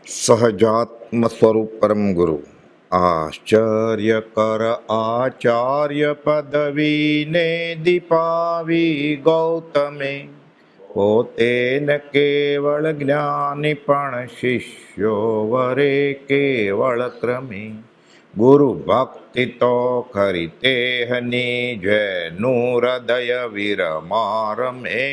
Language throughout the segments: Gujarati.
સહજાત્મ સ્વરૂપ પરમ ગુરુ આશ્ચર્ય કર આચાર્ય પદવીને દીપાવી ગૌતમે પોતે ન કેવળ જ્ઞાની પણ શિષ્યો વરે કેવળ ક્રમે ગુરુ ભક્તિ તો ખરી તેહની જેનું હૃદય વિરમારમે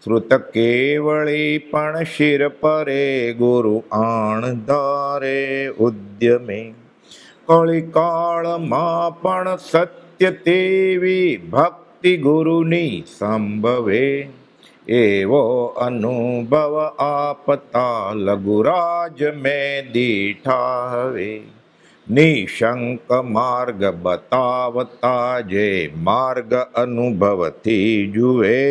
શ્રુત કેવળી પણ શિર પરે ગુરુ આણ ધારે ઉદ્યમે કળિકાળમાં પણ સત્ય તેવી ભક્તિ ગુરુની સંભવે એવો અનુભવ આપતા લઘુરાજ મેં દીઠા હવે નિશંક માર્ગ બતાવતા જે માર્ગ અનુભવથી જુએ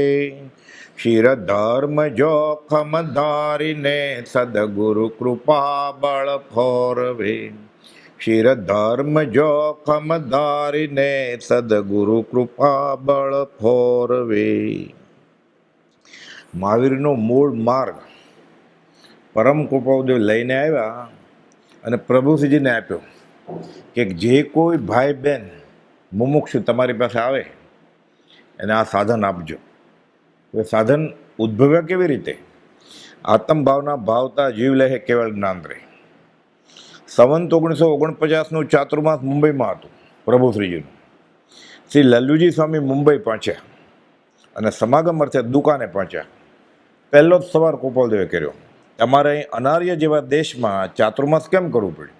શિર ધર્મ જોખમ ધારીને સદગુરુ કૃપા બળ ફોરવે શિર ધર્મ જોખમ ધારીને સદગુરુ કૃપા બળ ફોરવે. મહાવીરનો મૂળ માર્ગ પરમ કૃપાદેવ લઈને આવ્યા અને પ્રભુશ્રીજીને આપ્યો કે જે કોઈ ભાઈ બહેન મુમુક્ષુ તમારી પાસે આવે એને આ સાધન આપજો. એ સાધન ઉદ્ભવ્યા કેવી રીતે? આત્મભાવના ભાવતા જીવ લે કેવળ જ્ઞાન રહે. સંવંત 1949નું ચાતુર્માસ મુંબઈમાં હતું પ્રભુશ્રીજીનું. શ્રી લલ્લુજી સ્વામી મુંબઈ પહોંચ્યા અને સમાગમ અર્થે દુકાને પહોંચ્યા. પહેલો જ સવાર ગોપાલદેવે કર્યો, તમારે અહીં અનાર્ય જેવા દેશમાં ચાતુર્માસ કેમ કરવું પડ્યું?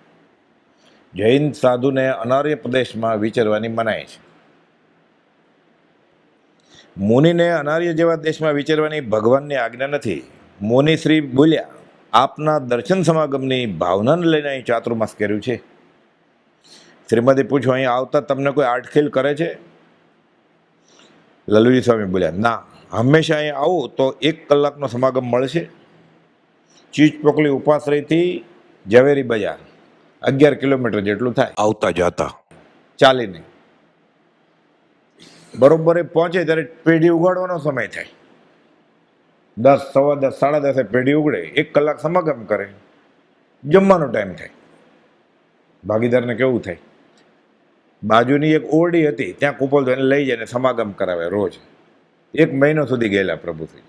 જૈન સાધુને અનાર્ય પ્રદેશમાં વિચરવાની મનાઈ છે. મુનિને અનાર્ય જેવા દેશમાં વિચરવાની ભગવાનની આજ્ઞા નથી. મુનિ શ્રી બોલ્યા, આપના દર્શન સમાગમની ભાવનાને લઈને અહીં ચાતુર્માસ કર્યું છે. શ્રીમતી પૂછો, અહીં આવતા તમને કોઈ આટખેલ કરે છે? લલ્લુજી સ્વામી બોલ્યા, ના, હંમેશા અહીં આવું તો 1 કલાકનો સમાગમ મળશે. ચીજ પોકલી ઉપાશ્રયથી ઝવેરી બજાર 11 કિલોમીટર જેટલું થાય આવતા જતા ચાલીને. બરોબર એ પહોંચે ત્યારે પેઢી ઉગાડવાનો સમય થાય. 10, સવા 10, સાડા 10 પેઢી ઉગડે, 1 કલાક સમાગમ કરે, જમવાનો ટાઈમ થાય. ભાગીદારને કેવું થાય? બાજુની એક ઓરડી હતી, ત્યાં કુપોલ એને લઈ જાય સમાગમ કરાવે રોજ. 1 મહિનો સુધી ગયેલા પ્રભુશ્રી.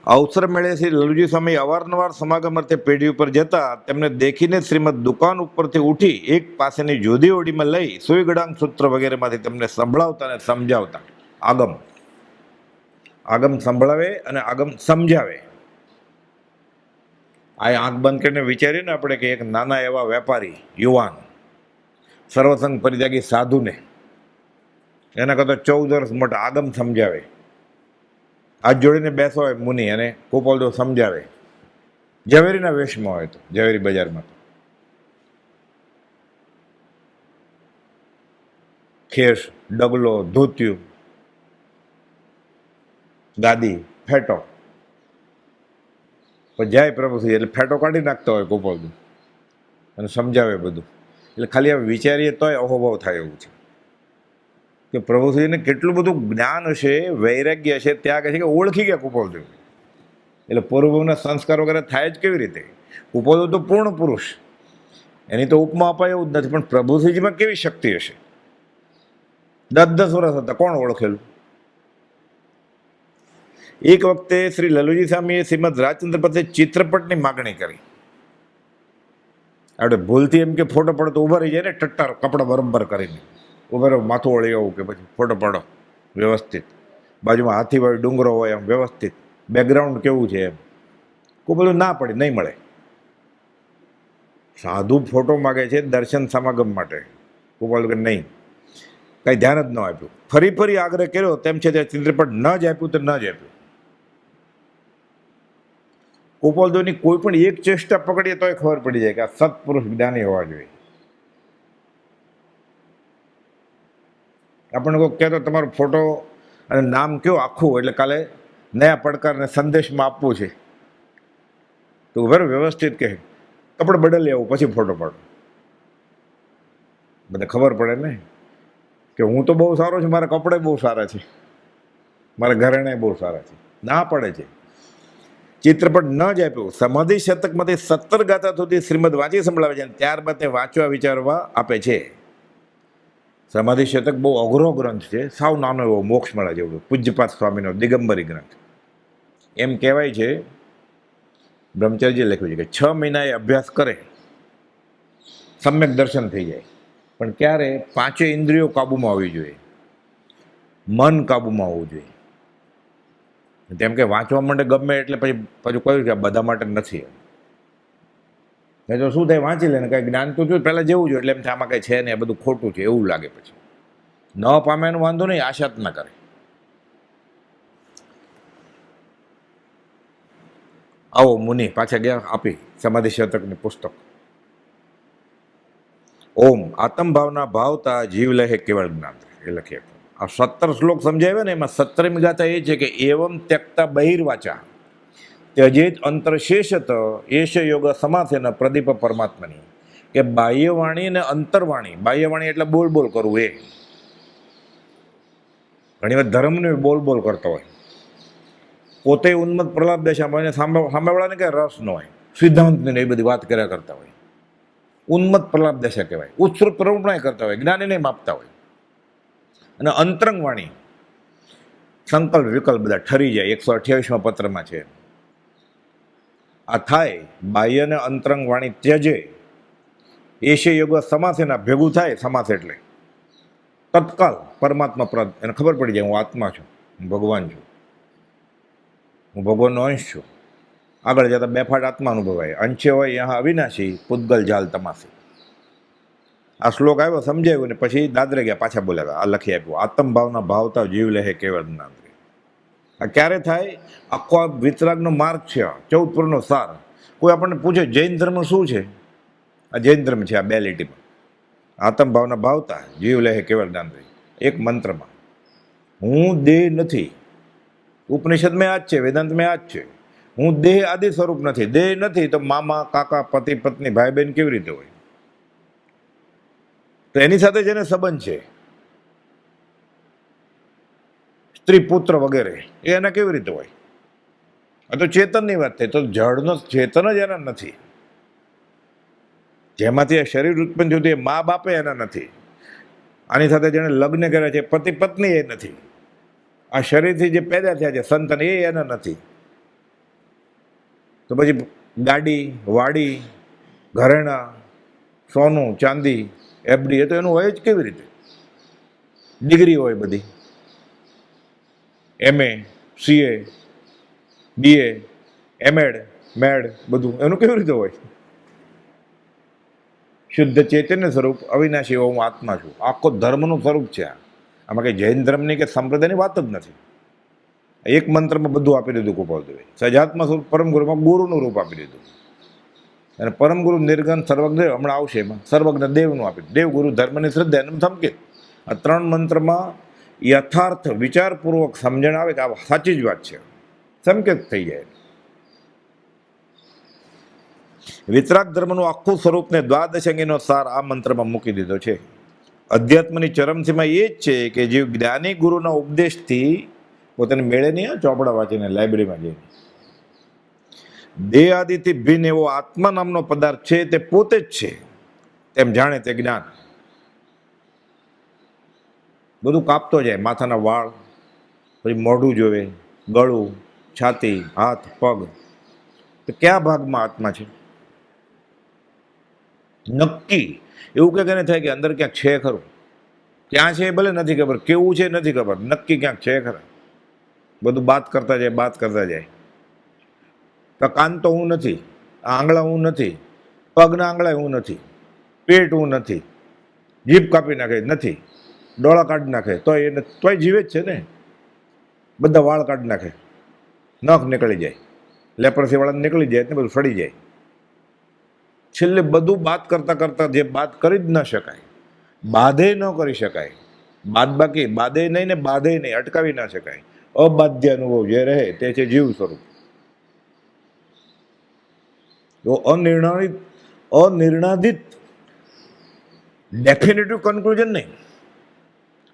અવસર મળે શ્રી લલ્લુજી સ્વામી અવારનવાર સમાગમ અર્થે પેઢી ઉપર જતા. તેમને દેખીને શ્રીમદ દુકાન ઉપરથી ઉઠી એક પાસેની જુદી ઓરડીમાં લઈ સુઈગડાંગ સૂત્ર વગેરેમાંથી તેમને સંભળાવતા અને સમજાવતા. આગમ સંભળાવે અને આગમ સમજાવે. આ આંખ બંધ કરીને વિચારીએ ને આપણે કે એક નાના એવા વેપારી યુવાન સર્વસંગ પરિત્યાગી સાધુને એના કરતા 14 વર્ષ મોટા આગમ સમજાવે. હાથ જોડીને બેસો હોય મુનિ અને ગોપાલદેવ સમજાવે. ઝવેરીના વેશમાં હોય તો, ઝવેરી બજારમાં તો ખેસ, ડગલો, ધોતિયું, ગાદી, ફેટો. પણ જાય પ્રભુશ્રી એટલે ફેટો કાઢી નાખતા હોય ગોપાલદેવ અને સમજાવે બધું. એટલે ખાલી આ વિચારીએ તોય અહોભાવ થાય એવું છે કે પ્રભુશ્રીને કેટલું બધું જ્ઞાન હશે, વૈરાગ્ય હશે, ત્યાં કહે છે કે ઓળખી ગયા ગોપાલદેવ. એટલે પૂર્વના સંસ્કાર વગેરે થાય જ કેવી રીતે? ગોપાલદેવ તો પૂર્ણ પુરુષ, એની તો ઉપમા અપાય એવું જ નથી. પણ પ્રભુશ્રીજીમાં કેવી શક્તિ હશે? 10-10 વર્ષ હતા, કોણ ઓળખેલું? એક વખતે શ્રી લલ્લુજી સ્વામીએ શ્રીમદ રાજચંદ્ર પાસે ચિત્રપટની માગણી કરી. આપણે ભૂલથી એમ કે ફોટો પડતો ઊભા રહી જાય ને, ટટ્ટાર કપડા બરાબર કરીને ઊભા રહો, માથું વળી આવું કે પછી ફોટો પાડો વ્યવસ્થિત, બાજુમાં હાથીવાળી ડુંગરો હોય એમ વ્યવસ્થિત, બેકગ્રાઉન્ડ કેવું છે એમ. કોઈ બધું ના પડે, નહીં મળે. સાધુ ફોટો માગે છે દર્શન સમાગમ માટે. ગોપાલ કે નહીં, કંઈ ધ્યાન જ ન આપ્યું. ફરી આગ્રહ કર્યો, તેમ છે ત્યાં ચિત્રપટ ન જ આપ્યું તો ન જ આપ્યું. ગોપાલદેવની કોઈ પણ એક ચેષ્ટા પકડીએ તોય ખબર પડી જાય કે આ સત્પુરુષ જ્ઞાની હોવા જોઈએ. આપણને કોઈ કહેતો તમારો ફોટો અને નામ કયો આખું, એટલે કાલે નયા પડકારને સંદેશમાં આપવું છે તો બરાબર વ્યવસ્થિત કહે, કપડે બદલી આવું પછી ફોટો પાડો. બધે ખબર પડે ને કે હું તો બહુ સારો છું, મારા કપડે બહુ સારા છે, મારા ઘરેણાં બહુ સારા છે. ના પડે છે. ચિત્રપટ ન જ આપ્યું. સમાધિ શતકમાંથી 17 ગાથા સુધી શ્રીમદ વાંચી સંભળાવે છે અને ત્યારબાદ તે વાંચવા વિચારવા આપે છે. સમાધિ શતક બહુ અઘરો ગ્રંથ છે, સાવ નાનો એવો મોક્ષમાળા જેવો, પૂજ્યપાદ સ્વામીનો દિગંબરી ગ્રંથ. એમ કહેવાય છે, બ્રહ્મચારીજીએ લખ્યું છે કે 6 મહિના એ અભ્યાસ કરે સમ્યક દર્શન થઈ જાય. પણ ક્યારે? 5 ઇન્દ્રિયો કાબૂમાં હોવી જોઈએ, મન કાબૂમાં હોવું જોઈએ. તેમ કે વાંચવા માટે ગમે એટલે પછી કહ્યું કે બધા માટે નથી. એ તો શું થાય, વાંચી લે ને કાંઈ જ્ઞાન તો જોયું પહેલાં જેવું જોઈએ એટલે એમ થાય આમાં કંઈ છે ને, એ બધું ખોટું છે એવું લાગે. પછી ન પામે એનો વાંધો નહીં, આશા જ ના કરે. આવો મુનિ પાછા ગયા આપી સમાધિ શતકની પુસ્તક. ઓમ આત્મભાવના ભાવતા જીવ લહે કેવળ જ્ઞાન, એ લખીએ. આ 17 શ્લોક સમજાવ્યા ને, એમાં 17મી ગાથા એ છે કે એવમ ત્યક્તા બહિર્વાચા ત્યજેત અંતરશેષત એશ યોગ સમાસેન પ્રદીપ પરમાત્માની. કે બાહ્યવાણી અને અંતરવાણી, બાહ્યવાણી એટલે બોલ બોલ કરવું, એ ઘણી વાર ધર્મનું બોલ બોલ કરતો હોય, પોતે ઉન્મત્ત પ્રલાપ દશામાં હોય ને સામેવાળાને કંઈ રસ ન હોય, સિદ્ધાંતની એ બધી વાત કર્યા કરતા હોય, ઉન્મત્ત પ્રલાપ દશા કહેવાય. ઉત્સૃત પ્રવૃત્તિ કરતા હોય, જ્ઞાની નહીં માપતા હોય. અને અંતરંગ વાણી, સંકલ્પ વિકલ્પ બધા ઠરી જાય, 128મા પત્રમાં છે. આ થાય બાહ્ય અને અંતરંગ વાણી ત્યજે એશે યોગ સમાસેના ભેગું થાય. સમાસ એટલે તત્કાલ પરમાત્મા પ્રદ, એને ખબર પડી જાય હું આત્મા છું, હું ભગવાન છું, હું ભગવાનનો અંશ છું. આગળ જતા બેફાટ આત્મા અનુભવાય. અંશે હોય યહાં અવિનાશી પૂતગલ જાલ તમાસી. આ શ્લોક આવ્યો, સમજાવ્યું ને પછી દાદરે ગયા, પાછા બોલ્યા. આ લખી આપ્યું, આત્મભાવના ભાવતા જીવ લહે કેવળ જ્ઞાન. આ ક્યારે થાય? આખો આ વિતરાગનો માર્ગ છે, 14 પુરનો સાર. કોઈ આપણને પૂછે જૈન ધર્મ શું છે? આ જૈન ધર્મ છે. આ 2 લીટીમાં આત્મભાવના ભાવતા જીવ લહે કેવળ જ્ઞાન. એક મંત્રમાં હું દેહ નથી. ઉપનિષદમાં આ જ છે, વેદાંતમાં આ જ છે. હું દેહ આદિ સ્વરૂપ નથી. દેહ નથી તો મામા કાકા પતિ પત્ની ભાઈ બહેન કેવી રીતે હોય? તો એની સાથે જેને સંબંધ છે, સ્ત્રી પુત્ર વગેરે, એ એના કેવી રીતે હોય? આ તો ચેતનની વાત થઈ. તો જળનો ચેતન જ એના નથી. જેમાંથી આ શરીર ઉત્પન્ન થયું એ મા બાપે એના નથી. આની સાથે જેને લગ્ન કર્યા છે પતિ પત્ની એ નથી. આ શરીરથી જે પેદા થયા છે સંતાન એ એના નથી. તો પછી ગાડી વાડી ઘરેણા સોનું ચાંદી એફડી એ તો એનું હોય જ કેવી રીતે? ડિગ્રી હોય બધી, MA CA BA MEd મેડ બધું એનું કેવી રીતે હોય? શુદ્ધ ચૈતન્ય સ્વરૂપ અવિનાશી હું આત્મા છું. આખો ધર્મનું સ્વરૂપ છે. આમાં કંઈ જૈન ધર્મની કે સંપ્રદાયની વાત જ નથી. એક મંત્રમાં બધું આપી દીધું ગોપાલદેવે. સજાત્મા સ્વરૂપ પરમગુરુમાં ગુરુનું રૂપ આપી દીધું. અને પરમગુરુ નિર્ગન સર્વજ્ઞ હમણાં આવશે, એમાં સર્વજ્ઞ દેવનું આપી દીધું. દેવ ગુરુ ધર્મની શ્રદ્ધા એનું ધમકે. આ 3 મંત્રમાં યથાર્થ વિચારપૂર્વક સમજણ આવે કે આ સાચી જ વાત છે, સંકેત થઈ જાય. વિતરાગ ધર્મનું આખું સ્વરૂપને 12 અંગીનો સાર આ મંત્રમાં મૂકી દીધો છે. અધ્યાત્મની ચરમસીમા એ જ છે કે જે જ્ઞાની ગુરુના ઉપદેશથી પોતાને મેળે નહીં, ચોપડા વાંચીને લાઇબ્રેરીમાં જઈને, દેહ આદિથી ભિન્ન એવો આત્મા નામનો પદાર્થ છે તે પોતે જ છે તેમ જાણે તે જ્ઞાન. બધું કાપતો જાય, માથાના વાળ, પછી મોઢું જોવે, ગળું, છાતી, હાથ, પગ. તો કયા ભાગમાં આત્મા છે નક્કી એવું કંઈક થાય કે અંદર ક્યાંક છે ખરું? ક્યાં છે એ ભલે નથી ખબર, કેવું છે નથી ખબર, નક્કી ક્યાંક છે ખરા. બધું બાત કરતા જાય, બાત કરતા જાય. તો કાન તો હું નથી, આંગળા હું નથી, પગના આંગળા હું નથી, પેટ હું નથી, જીભ કાપી નાખે નથી, ડોળા કાઢી નાખે તોય જીવે જ છે ને. બધા વાળ કાઢી નાખે, નખ નીકળી જાય, લેપ્રસી વાળા નીકળી જાય ને બધું સડી જાય. છેલ્લે બધું બાદ કરતા કરતા જે બાદ કરી જ ન શકાય, બાધે ન કરી શકાય, બાદ બાકી બાધે નહીં ને બાધે નહીં, અટકાવી ના શકાય, અબાધ્ય અનુભવ જે રહે તે છે જીવ સ્વરૂપ. તો અનિર્ણાધિત ડેફિનેટિવ કન્ક્લુઝન નહીં,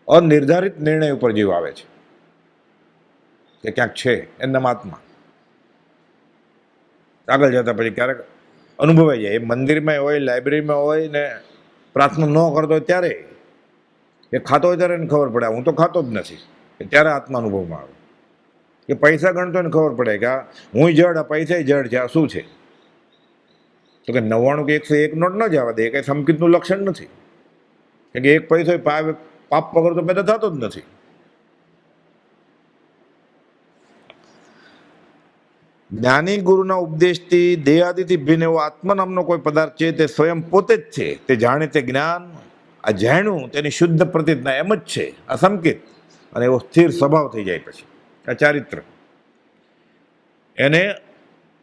અનિર્ધારિત નિર્ણય ઉપર જીવ આવે છે કે ક્યાંક છે એના આત્મા. આગળ જતા પછી ક્યારેક અનુભવાઈ જાય. એ મંદિરમાં હોય, લાઇબ્રેરીમાં હોય ને પ્રાર્થના ન કરતો હોય ત્યારે, એ ખાતો હોય ત્યારે એને ખબર પડે હું તો ખાતો જ નથી, કે ત્યારે આત્માનુભવમાં આવે. કે પૈસા ગણતો એને ખબર પડે કે આ હું જડ, આ પૈસા જડ છે, આ શું છે? તો કે 99 કે 101 નોટ ન જવા દે, એ કંઈ સંકિતનું લક્ષણ નથી. કે એક પૈસો પાપ પકડ તો પેદા થતો જ નથી. જ્ઞાની ગુરુના ઉપદેશથી દેહાદિથી ભિન્ન એવો આત્મા નામનો કોઈ પદાર્થ છે તે સ્વયં પોતે જ છે. તે જાણે તે જ્ઞાન, આ જાણ્યું તેની શુદ્ધ પ્રતિજ્ઞા એમ જ છે, આ સંકેત. અને એવો સ્થિર સ્વભાવ થઈ જાય પછી આ ચારિત્ર. એને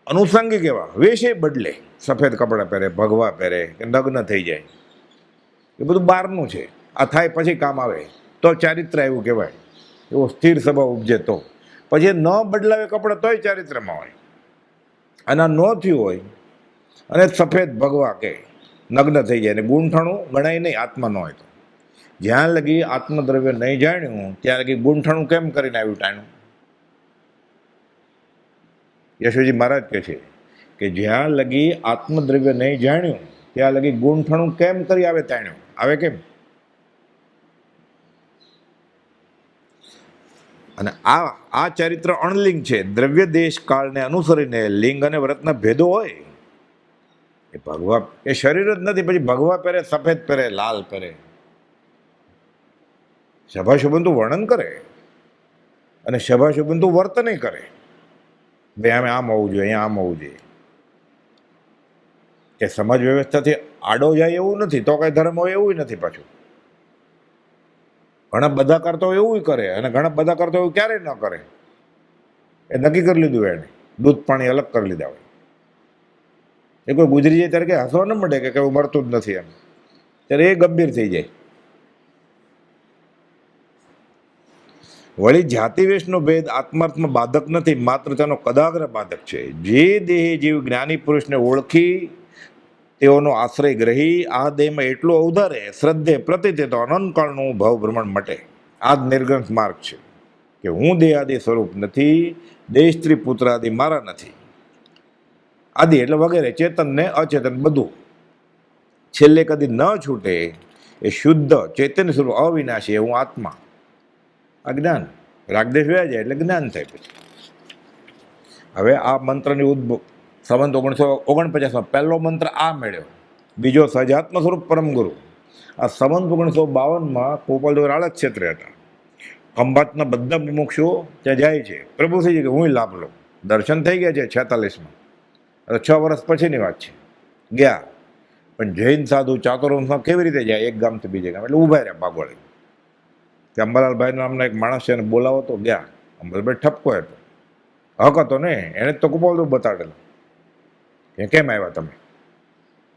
અનુષંગિક એવા વેશે બદલે, સફેદ કપડાં પહેરે, ભગવા પહેરે, કે નગ્ન થઈ જાય, એ બધું બહારનું છે. આ થાય પછી કામ આવે તો ચારિત્ર એવું કહેવાય. એવો સ્થિર સ્વભાવ ઉપજે તો. પછી ન બદલાવે કપડાં તોય ચારિત્રમાં હોય. અને ન થયું હોય અને સફેદ ભગવા કે નગ્ન થઈ જાય ને ગૂંઠણું ગણાય નહીં આત્મા ન હોય તો. જ્યાં લગી આત્મદ્રવ્ય નહીં જાણ્યું ત્યાં લગી ગૂંઠણું કેમ કરીને આવ્યું ટાણું? યશોજી મહારાજ કહે છે કે જ્યાં લગી આત્મદ્રવ્ય નહીં જાણ્યું ત્યાં લગી ગૂંઠણું કેમ કરી આવે તાણ્યું? આવે કેમ? અને આ ચારિત્ર અણલિંગ છે. દ્રવ્ય દેશ કાળને અનુસરીને લિંગ અને વ્રતના ભેદો હોય. એ ભગવા એ શરીર જ નથી, પછી ભગવા પહેરે, સફેદ પહેરે, લાલ પહેરે, સભાશુબંધુ વર્ણન કરે અને સભાશુબંધુ વર્તન કરે. ભાઈ આમે આમ હોવું જોઈએ, અહીંયા આમ હોવું જોઈએ. કે સમાજ વ્યવસ્થાથી આડો જાય એવું નથી તો કઈ ધર્મ હોય એવું નથી. પાછું ઘણા બધા કરતા હોય એવું કરે અને ઘણા બધા કરતા હોય ક્યારેય ન કરે. એ નક્કી કરી લીધું એને, દૂધ પાણી અલગ કરી લીધા હોય. એ કોઈ ગુજરી જાય ત્યારે કે હસવા ન મળે કે કઈ મરતું જ નથી એમ, ત્યારે એ ગંભીર થઈ જાય. વળી જાતિવેશનો ભેદ આત્માર્થમાં બાધક નથી, માત્ર તેનો કદાગ્ર બાધક છે. જે દેહે જીવ જ્ઞાની પુરુષને ઓળખી તેઓનો આશ્રય ગ્રહી આ દેહમાં એટલું અવધારે શ્રદ્ધે પ્રતિ તો અનંતકાળનું ભાવ ભ્રમણ મટે. આ જ નિર્ગ્રંથ માર્ગ છે કે હું દેહાદિ સ્વરૂપ નથી, દેહ સ્ત્રી પુત્ર આદિ મારા નથી. આદિ એટલે વગેરે, ચેતન ને અચેતન બધું છેલ્લે કદી ન છૂટે એ શુદ્ધ ચૈતન્ય સ્વરૂપ અવિનાશી હું આત્મા. આ જ્ઞાન રાગદેશ વ્યા જાય એટલે જ્ઞાન થાય. પછી હવે આ મંત્રની ઉદ્ભવ સંવંત 1949માં પહેલો મંત્ર આ મેળ્યો, બીજો સહજાત્મ સ્વરૂપ પરમ ગુરુ. આ સંવંત 1952માં ગોપાલદેવ રાળક ક્ષેત્રે હતા. ખંભાતના બધા મુમુક્ષુઓ ત્યાં જાય છે. પ્રભુશ્રીજી કે હું લાભ લઉં. દર્શન થઈ ગયા છે 46માં, 6 વર્ષ પછીની વાત છે. ગયા પણ જૈન સાધુ ચાતુર્વંશમાં કેવી રીતે જાય એક ગામથી બીજે ગામ? એટલે ઊભા રહ્યા બાગોળે. કે અંબાલાલભાઈ નામના એક માણસ છે એને બોલાવો તો ગયા. અંબાલાલભાઈ ઠપકો હતો, હક હતો ને, એને જ તો ગોપાલદેવ બતાડેલો કે કેમ આવ્યા તમે?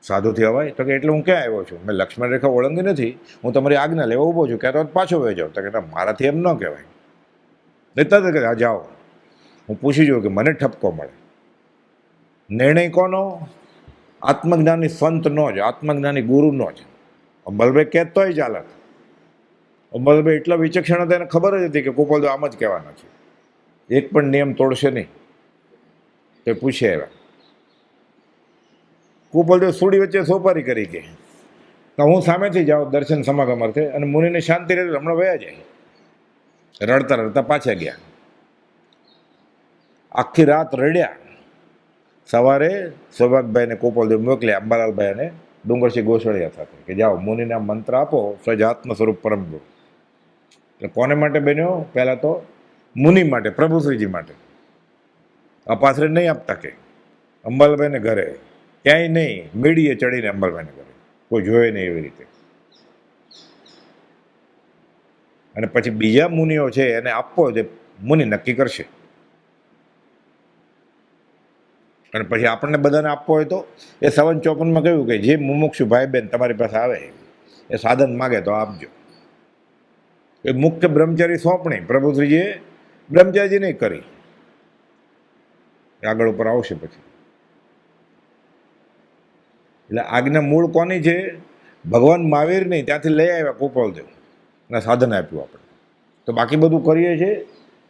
સાધુથી અવાય? તો કે એટલે હું ક્યાં આવ્યો છું? મેં લક્ષ્મણ રેખા ઓળંગી નથી, હું તમારી આજ્ઞા લેવા ઊભો છું, ક્યાં તો પાછો વહી જાઉં. તો કે મારાથી એમ ન કહેવાય. નહીં કે હા જાઓ, હું પૂછી જોઉં કે મને ઠપકો મળે. નિર્ણય કોનો? આત્મજ્ઞાની સંતનો જ, આત્મજ્ઞાની ગુરુનો જ. અંબાલાલભાઈ કહેતોય ચાલત. અંબાલાલભાઈ એટલા વિચક્ષણ હતા, એને ખબર જ હતી કે ગોપાલદેવ આમ જ કહેવાના છે, એક પણ નિયમ તોડશે નહીં. તો પૂછી આવ્યા. ગોપાલદેવ સુડી વચ્ચે સોપારી કરી કે હું સામેથી જાઉં દર્શન સમાગમ અર્થે અને મુનિને શાંતિ રહે હમણાં વયા જાય. રડતા રડતા પાછા ગયા. આખી રાત રડ્યા. સવારે સૌભાગભાઈને ગોપાલદેવ મોકલ્યા અંબાલાલભાઈ અને ડુંગરસિંહ ગોસળિયા સાથે કે જાઓ મુનિને મંત્ર આપો સહજાત્મ સ્વરૂપ પરમ ગુરુ. એટલે કોને માટે બન્યો? પહેલાં તો મુનિ માટે, પ્રભુશ્રીજી માટે. અપાશ્રય નહીં આપતા કે અંબાલાલભાઈને ઘરે ક્યાંય નહીં, મીડીએ ચડીને અંબાલાલભાઈને ઘરે કોઈ જોયે નહીં એવી રીતે. અને પછી બીજા મુનિઓ છે એને આપવો જે મુનિ નક્કી કરશે. અને પછી આપણને બધાને આપવો હોય તો એ 5754માં કહ્યું કે જે મુમુક્ષુ ભાઈ બહેન તમારી પાસે આવે એ સાધન માગે તો આપજો. એ મુખ્ય બ્રહ્મચારી સોંપણી પ્રભુશ્રીજીએ બ્રહ્મચારીજી નહીં કરી. આગળ ઉપર આવશે પછી. એટલે આજ્ઞા મૂળ કોની છે? ભગવાન મહાવીર નહીં, ત્યાંથી લઈ આવ્યા ગોપાલદેવ અને સાધન આપ્યું આપણે. તો બાકી બધું કરીએ છીએ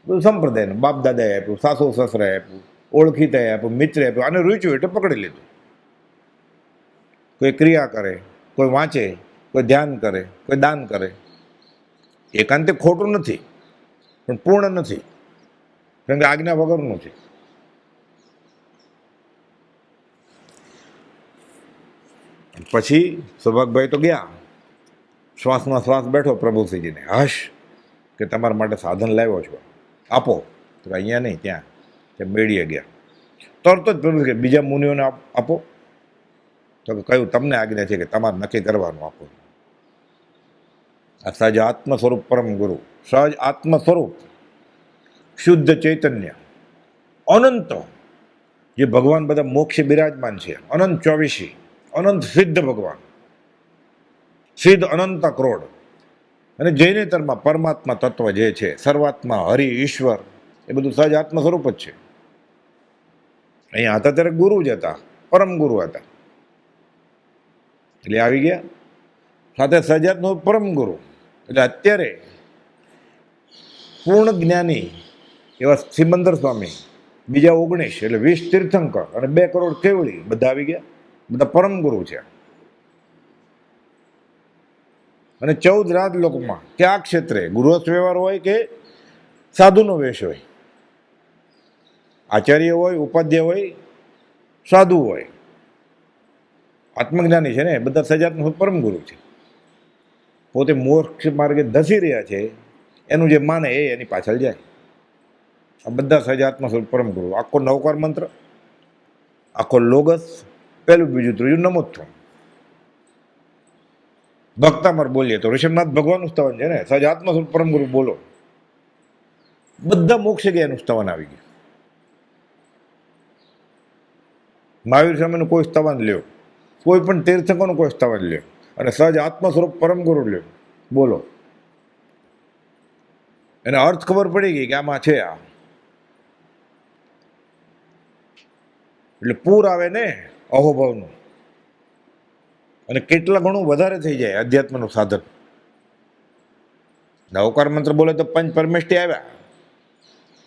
બધું સંપ્રદાયનું, બાપ દાદાએ આપ્યું, સાસુ સસરાએ આપ્યું, ઓળખીતાએ આપ્યું, મિત્રે આપ્યું, આને રૂચ્યું એટલે પકડી લીધું. કોઈ ક્રિયા કરે, કોઈ વાંચે, કોઈ ધ્યાન કરે, કોઈ દાન કરે. એકાંતે ખોટું નથી, પણ પૂર્ણ નથી, કારણ કે આજ્ઞા વગરનું છે. પછી સૌભાગભાઈ તો ગયા, શ્વાસમાં શ્વાસ બેઠો પ્રભુશ્રીજીને, હશ કે તમારા માટે સાધન લાવ્યો છો, આપો. તો અહીંયા નહીં, ત્યાં બેડીએ ગયા. તરત જ પ્રભુ કે બીજા મુનિઓને આપો. તો કહ્યું તમને આજ્ઞા છે કે તમારે નક્કી કરવાનું આપો. આ સહજ આત્મ સ્વરૂપ પરમ ગુરુ, સહજ આત્મ સ્વરૂપ શુદ્ધ ચૈતન્ય અનંત, જે ભગવાન બધા મોક્ષે બિરાજમાન છે, અનંત 24, અનંત સિદ્ધ ભગવાન, સિદ્ધ અનંત કરોડ. અને જૈનેતરમાં પરમાત્મા તત્વ જે છે, સર્વાત્મા, હરિ, ઈશ્વર, એ બધું સહજ આત્મ સ્વરૂપ જ છે. અહીંયા હતા ત્યારે ગુરુ જ હતા, પરમ ગુરુ હતા, એટલે આવી ગયા સાથે સહજાત્મ પરમ ગુરુ. એટલે અત્યારે પૂર્ણ જ્ઞાની એવા સિમંદર સ્વામી, બીજા 19 એટલે 20 તીર્થંકર અને 2 કરોડ કેવળી બધા આવી ગયા. બધા પરમ ગુરુ છે. અને 14 રાજલોકમાં કે આ ક્ષેત્રે ગૃહસ્થ વ્યવહાર હોય કે સાધુનો વેશ હોય, આચાર્ય હોય, ઉપાધ્યાય હોય, સાધુ હોય, આત્મજ્ઞાની છે ને, બધા સહજાત્મ પરમ ગુરુ છે. પોતે મોક્ષ માર્ગે ધસી રહ્યા છે, એનું જે માને એ એની પાછળ જાય. આ બધા સહજાત્મ પરમ ગુરુ. આખો નવકાર મંત્ર, આખો લોગસ, પહેલું બીજું ત્રીજું નમોત્થમ. ભક્તામર બોલીએ તો ઋષભનાથ ભગવાનનું સ્તવન છે ને, સહજાત્મ પરમ ગુરુ બોલો, બધા મોક્ષે ગયા એનું સ્તવન આવી ગયું. મહાવીર સ્વામીનું કોઈ સ્તવન લ્યો, કોઈ પણ તીર્થંકરનું કોઈ સ્તવન લ્યો, અને સહજ આત્મ સ્વરૂપ પરમ ગુરુ લ્યો, બોલો. એને અર્થ ખબર પડી ગઈ કે આમાં છે આ. એટલે પૂર આવે ને અહોભાવનું, અને કેટલા ઘણું વધારે થઈ જાય અધ્યાત્મનું સાધન. નવકાર મંત્ર બોલે તો પંચ પરમેષ્ટિ આવ્યા,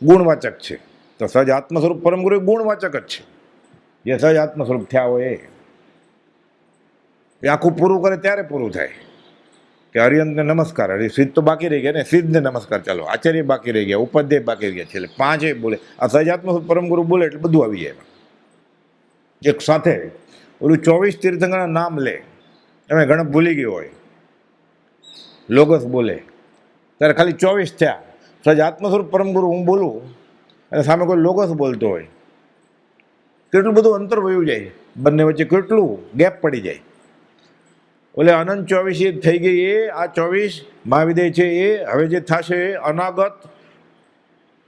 ગુણવાચક છે. તો સહજ આત્મ સ્વરૂપ પરમ ગુરુ ગુણવાચક જ છે. જે સહજ આત્મ સ્વરૂપ થયા હોય એ આખું પૂરું કરે ત્યારે પૂરું થાય કે હરિયંતને નમસ્કાર. હરિ સિદ્ધ તો બાકી રહી ગયા ને, સિદ્ધને નમસ્કાર, ચાલો આચાર્ય બાકી રહી ગયા, ઉપાધ્યાય બાકી રહી ગયા, છેલ્લે 5 બોલે. આ સહજાત્મ પરમ ગુરુ બોલે એટલે બધું આવી જાય. એક સાથે ઓલું 24 તીર્થંકરના નામ લે, એમાં ગણપ ભૂલી ગયો હોય, લોગસ બોલે ત્યારે ખાલી 24 થયા. સહજાત્મ સ્વરૂપ પરમ ગુરુ હું બોલું અને સામે કોઈ લોગસ બોલતો હોય, કેટલું બધું અંતર વયું જાય, બંને વચ્ચે કેટલું ગેપ પડી જાય. ઓલે અનંત 24 થઈ ગઈ એ, આ 24 મહાવિદેય છે એ, હવે જે થશે એ, અનાગત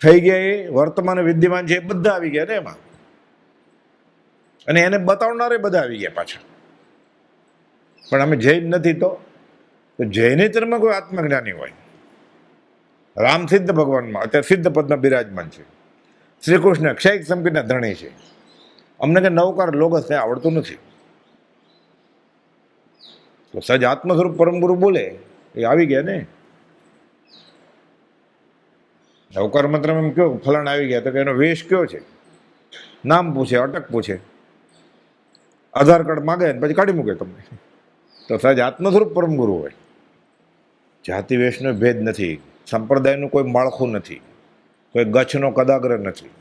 થઈ ગયા એ, વર્તમાન વિદ્યમાન છે એ બધા આવી ગયા ને એમાં. અને એને બતાવનારે બધા આવી ગયા પાછા. પણ અમે જૈન નથી તો જૈનેતરમાં કોઈ આત્મજ્ઞાની હોય. રામ સિદ્ધ ભગવાનમાં અત્યારે સિદ્ધ પદમાં બિરાજમાન છે. શ્રી કૃષ્ણ ક્ષયિક સંપત્તિના ધણી છે. અમને કે નવકાર લોગસ ત્યાં આવડતું નથી. તો સહજ આત્મ સ્વરૂપ પરમ ગુરુ બોલે એ આવી ગયા ને. નવકાર મંત્રમાં એમ કયો ફલાણ આવી ગયા, તો કે એનો વેશ કયો છે, નામ પૂછે, અટક પૂછે, આધાર કાર્ડ માગે ને પછી કાઢી મૂકે તમને. તો સહજ આત્મ સ્વરૂપ પરમ ગુરુ હોય. જાતિ વેશનો ભેદ નથી, સંપ્રદાયનું કોઈ માળખું નથી, કોઈ ગચ્છનો કદાગ્ર નથી.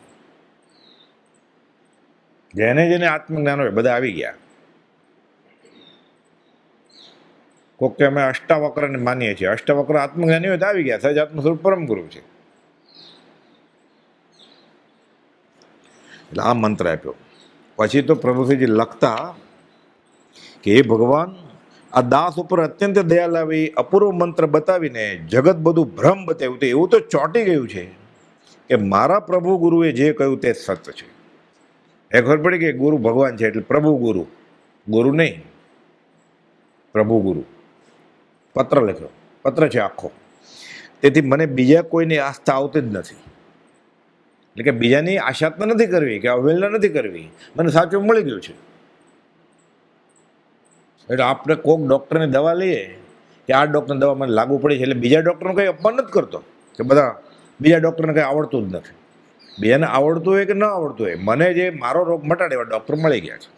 જેને જેને આત્મજ્ઞાન હોય બધા આવી ગયા. કોક કે અમે અષ્ટાવક્રને માનીએ છીએ, અષ્ટાવક્ર આત્મજ્ઞાની હોય તો આવી ગયા, સહજ આત્મ સ્વરૂપ પરમ ગુરુ છે. એટલે આ મંત્ર આપ્યો. પછી તો પ્રભુશ્રીજી લખતા કે હે ભગવાન, આ દાસ ઉપર અત્યંત દયા લાવી અપૂર્વ મંત્ર બતાવીને જગત બધું ભ્રમ બતાવ્યું, તો એવું તો ચોંટી ગયું છે કે મારા પ્રભુ ગુરુએ જે કહ્યું તે સત્ય છે. એ ખબર પડી કે ગુરુ ભગવાન છે એટલે પ્રભુ ગુરુ, ગુરુ નહીં પ્રભુ ગુરુ. પત્ર લખ્યો, પત્ર છે આખો. તેથી મને બીજા કોઈની આસ્થા આવતી જ નથી. એટલે કે બીજાની આશાત્મા નથી કરવી કે અવહેલના નથી કરવી, મને સાચું મળી ગયું છે. એટલે આપણે કોઈક ડૉક્ટરની દવા લઈએ કે આ ડૉક્ટરની દવા મને લાગુ પડી છે એટલે બીજા ડૉક્ટરનું કંઈ અપમાન નથી કરતો કે બધા બીજા ડૉક્ટરને કંઈ આવડતું જ નથી. બેને આવડતું હોય કે ન આવડતું હોય, મને જે મારો રોગ મટાડે એવા ડૉક્ટર મળી ગયા છે.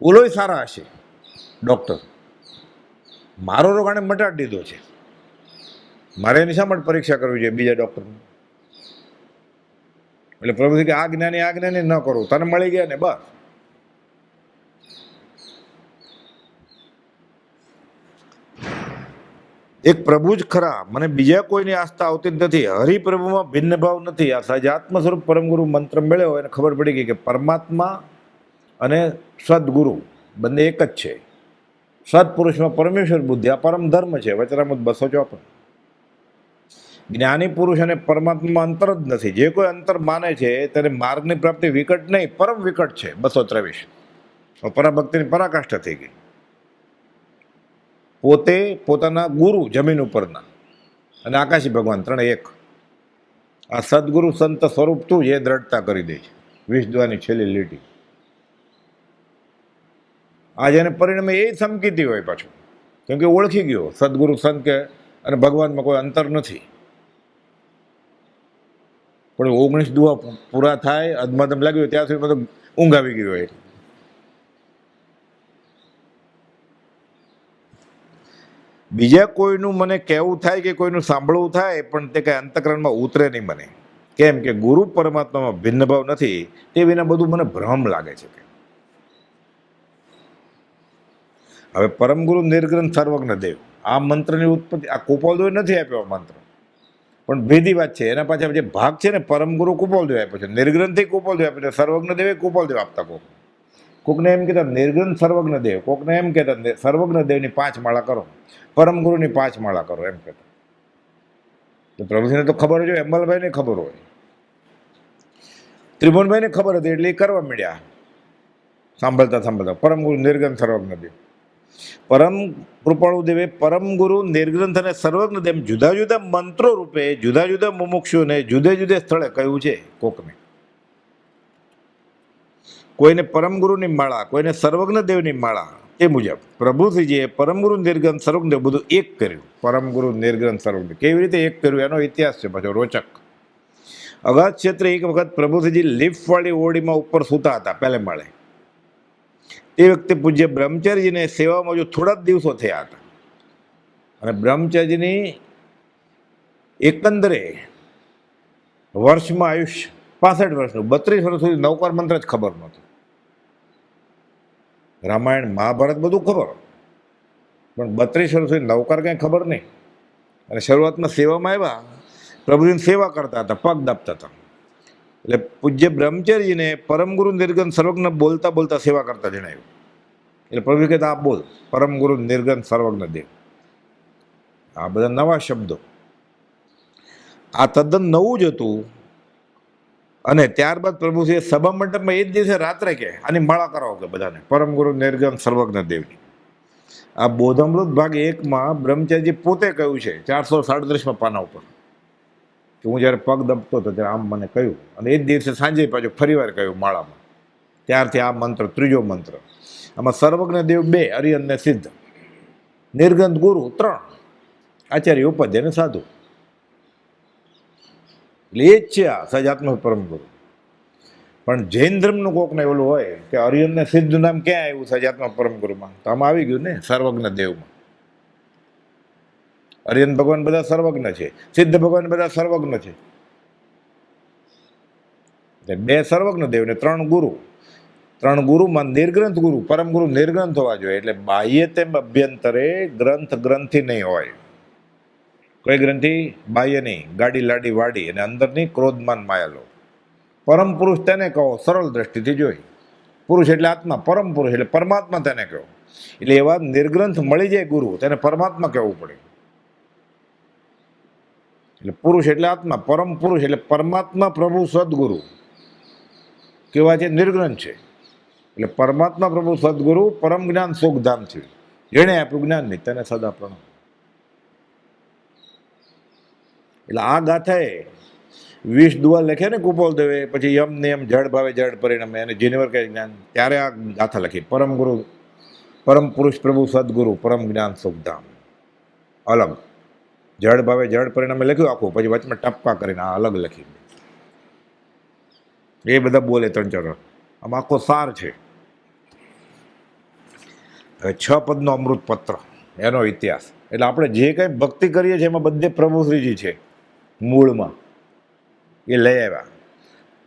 ઓલોય સારા હશે ડૉક્ટર, મારો રોગ આને મટાડી દીધો છે, મારે એની શા માટે પરીક્ષા કરવી જોઈએ બીજા ડૉક્ટરની? એટલે પ્રભુ કે આ જ્ઞાની ન કરું, તને મળી ગયા ને બસ. એક પ્રભુ જ ખરા, મને બીજા કોઈની આસ્થા આવતી જ નથી. હરિપ્રભુમાં ભિન્ન ભાવ નથી. આ સહજાત્મ સ્વરૂપ પરમગુરુ મંત્ર મળ્યો એને ખબર પડી ગઈ કે પરમાત્મા અને સદગુરુ બંને એક જ છે. સદપુરુષમાં પરમેશ્વર બુદ્ધિ, આ પરમ ધર્મ છે. વચરામૃત 254. જ્ઞાની પુરુષ અને પરમાત્મામાં અંતર જ નથી. જે કોઈ અંતર માને છે તેને માર્ગની પ્રાપ્તિ વિકટ નહીં, પરમ વિકટ છે. 223. પરાભક્તિની પરાકાષ્ઠા થઈ ગઈ. પોતે પોતાના ગુરુ જમીન ઉપરના અને આકાશી ભગવાન ત્રણે એક. આ સદગુરુ સંત સ્વરૂપ તું એ દ્રઢતા કરી દે છે. વિષદ્વાની છેલ્લી લીટી. આજે એને પરિણામે એ સમકીતી હોય પાછું, કેમ કે ઓળખી ગયો સદગુરુ સંત કે અને ભગવાનમાં કોઈ અંતર નથી. પણ 19 દુઆ પૂરા થાય, અધમધમ લાગ્યું ત્યાં સુધી બધું ઊંઘ આવી ગયું હોય. બીજા કોઈનું મને કહેવું થાય કે કોઈનું સાંભળવું થાય, પણ તે કંઈ અંતકરણમાં ઉતરે નહીં મને. કેમ કે ગુરુ પરમાત્મામાં ભિન્ન ભાવ નથી, તે વિના બધું મને ભ્રમ લાગે છે. હવે પરમગુરુ નિર્ગ્રંથ સર્વજ્ઞ દેવ, આ મંત્રની ઉત્પત્તિ આ કુપાલદેવે નથી આપ્યો મંત્ર, પણ ભેદી વાત છે. એના પાછળ જે ભાગ છે ને, પરમગુરુ કુપાલદેવ આપ્યો છે, નિર્ગ્રંથથી કુપાલદેવ આપ્યો છે, સર્વજ્ઞ દેવે કુપાલદેવ આપતા. કોકને એમ કહેતા નિર્ગ્રંથ સર્વજ્ઞ દેવ, કોકને એમ કહેતા સર્વજ્ઞ દેવની 5 માળા કરો, પરમગુરુની 5 માળા કરો એમ કહેતા. તો પ્રભુજીને તો ખબર હોય, અમલભાઈને ખબર હોય, ત્રિભુવનભાઈને ખબર હતી એટલે એ કરવા માંડ્યા. સાંભળતા પરમગુરુ નિર્ગ્રંથ સર્વજ્ઞ દેવ, પરમ કૃપાળુ દેવે પરમગુરુ નિર્ગ્રંથ અને સર્વજ્ઞ દેવ જુદા જુદા મંત્રો રૂપે જુદા જુદા મુમુક્ષુને જુદે જુદે સ્થળે કહ્યું છે. કોકને કોઈને પરમગુરુની માળા, કોઈને સર્વજ્ઞ દેવની માળા. એ મુજબ પ્રભુશ્રીજીએ પરમગુરુ નિર્ગ્રંથ સર્વજ્ઞ બધું એક કર્યું. પરમગુરુ નિર્ગ્રંથ સર્વજ્ઞ કેવી રીતે એક કર્યું એનો ઇતિહાસ છે પાછો રોચક. અગાધ ક્ષેત્રે એક વખત પ્રભુશ્રીજી લિફ્ટવાળી ઓરડીમાં ઉપર સૂતા હતા પહેલે માળે. તે વખતે પૂજ્ય બ્રહ્મચારીજીને સેવામાં જો થોડા જ દિવસો થયા હતા, અને બ્રહ્મચારીજીની એકંદરે વર્ષમાં આયુષ્ય 65 વર્ષનું, 32 વર્ષ સુધી નવકાર મંત્ર જ ખબર નહોતો. રામાયણ મહાભારત બધું ખબર, પણ 32 વર્ષ સુધી નવકાર કંઈ ખબર નહીં. અને શરૂઆતમાં સેવામાં આવ્યા, પ્રભુજીની સેવા કરતા હતા, પગ દાબતા હતા. એટલે પૂજ્ય બ્રહ્મચારીજીને પરમગુરુ નિર્ગ્રંથ સર્વજ્ઞ બોલતા બોલતા સેવા કરતા જણાવ્યું. એટલે પ્રભુ કહેતા આ બોલ પરમગુરુ નિર્ગ્રંથ સર્વજ્ઞ દેવ. આ બધા નવા શબ્દો, આ તદ્દન નવું જ હતું. અને ત્યારબાદ પ્રભુશ્રીએ સભા મંડપમાં એ જ દિવસે રાત્રે કે આની માળા કરાવો કે બધાને, પરમગુરુ નિર્ગ્રંથ સર્વજ્ઞ દેવની. આ બોધામૃત ભાગ 1માં બ્રહ્મચારીજી પોતે કહ્યું છે 437માં પાના ઉપર, કે હું જ્યારે પગ દબતો હતો ત્યારે આમ મને કહ્યું, અને એ જ દિવસે સાંજે પાછું ફરીવાર કહ્યું માળામાં. ત્યારથી આ મંત્ર, ત્રીજો મંત્ર. આમાં સર્વજ્ઞ દેવ 2, અરિહંત ને સિદ્ધ, નિર્ગ્રંથ ગુરુ 3, આચાર્ય ઉપાધ્યાય ને સાધુ. એટલે એ જ છે આ સહજાત્મ પરમગુરુ. પણ જૈન ધર્મનું કોકને એવું હોય કે અરિહંત ને સિદ્ધ નામ ક્યાં આવ્યું સહજાત્મ પરમગુરુમાં? તો આમાં આવી ગયું ને, સર્વજ્ઞ દેવમાં. અરિહંત ભગવાન બધા સર્વજ્ઞ છે, સિદ્ધ ભગવાન બધા સર્વજ્ઞ છે. 2 સર્વજ્ઞ દેવ ને 3 ગુરુ. 3 ગુરુમાં નિર્ગ્રંથ ગુરુ, પરમગુરુ નિર્ગ્રંથ હોવા જોઈએ. એટલે બાહ્ય તેમ અભ્યંતરે ગ્રંથિ નહીં હોય. કઈ ગ્રંથિ? બાહ્ય નહીં, ગાડી લાડી વાડી, અને અંદરની ક્રોધમાન માયાલો. પરમ પુરુષ તેને કહો, સરળ દ્રષ્ટિથી જોઈ. પુરુષ એટલે આત્મા, પરમ પુરુષ એટલે પરમાત્મા તેને કહો. એટલે એવા નિર્ગ્રંથ મળી જાય ગુરુ, તેને પરમાત્મા કહેવું પડે. એટલે પુરુષ એટલે આત્મા, પરમ પુરુષ એટલે પરમાત્મા, પ્રભુ સદગુરુ કેવા છે? નિર્ગ્રંથ છે. એટલે પરમાત્મા પ્રભુ સદગુરુ પરમ જ્ઞાન સુખધામ છે. જેણે આપ્યું જ્ઞાન નહીં તેને સદા પ્રણામ. એટલે આ ગાથાએ 20 દુઆ લખે ને કુપાલદેવે, પછી યમ નિયમ જડ ભાવે જડ પરિણામે, અને જીનેવર કહે જ્ઞાન, ત્યારે આ ગાથા લખી. પરમ ગુરુ, પરમ પુરુષ પ્રભુ સદગુરુ પરમ જ્ઞાન સુખધામ. અલગ જળ ભાવે જળ પરિણામે લખ્યું આખું, પછી વચમાં ટપકા કરીને આ અલગ લખી, એ બધા બોલે 3-4 આમાં આખો સાર છે. હવે 6 પદનો અમૃત પત્ર, એનો ઇતિહાસ. એટલે આપણે જે કંઈ ભક્તિ કરીએ છીએ એમાં બધે પ્રભુશ્રીજી છે મૂળમાં, એ લઈ આવ્યા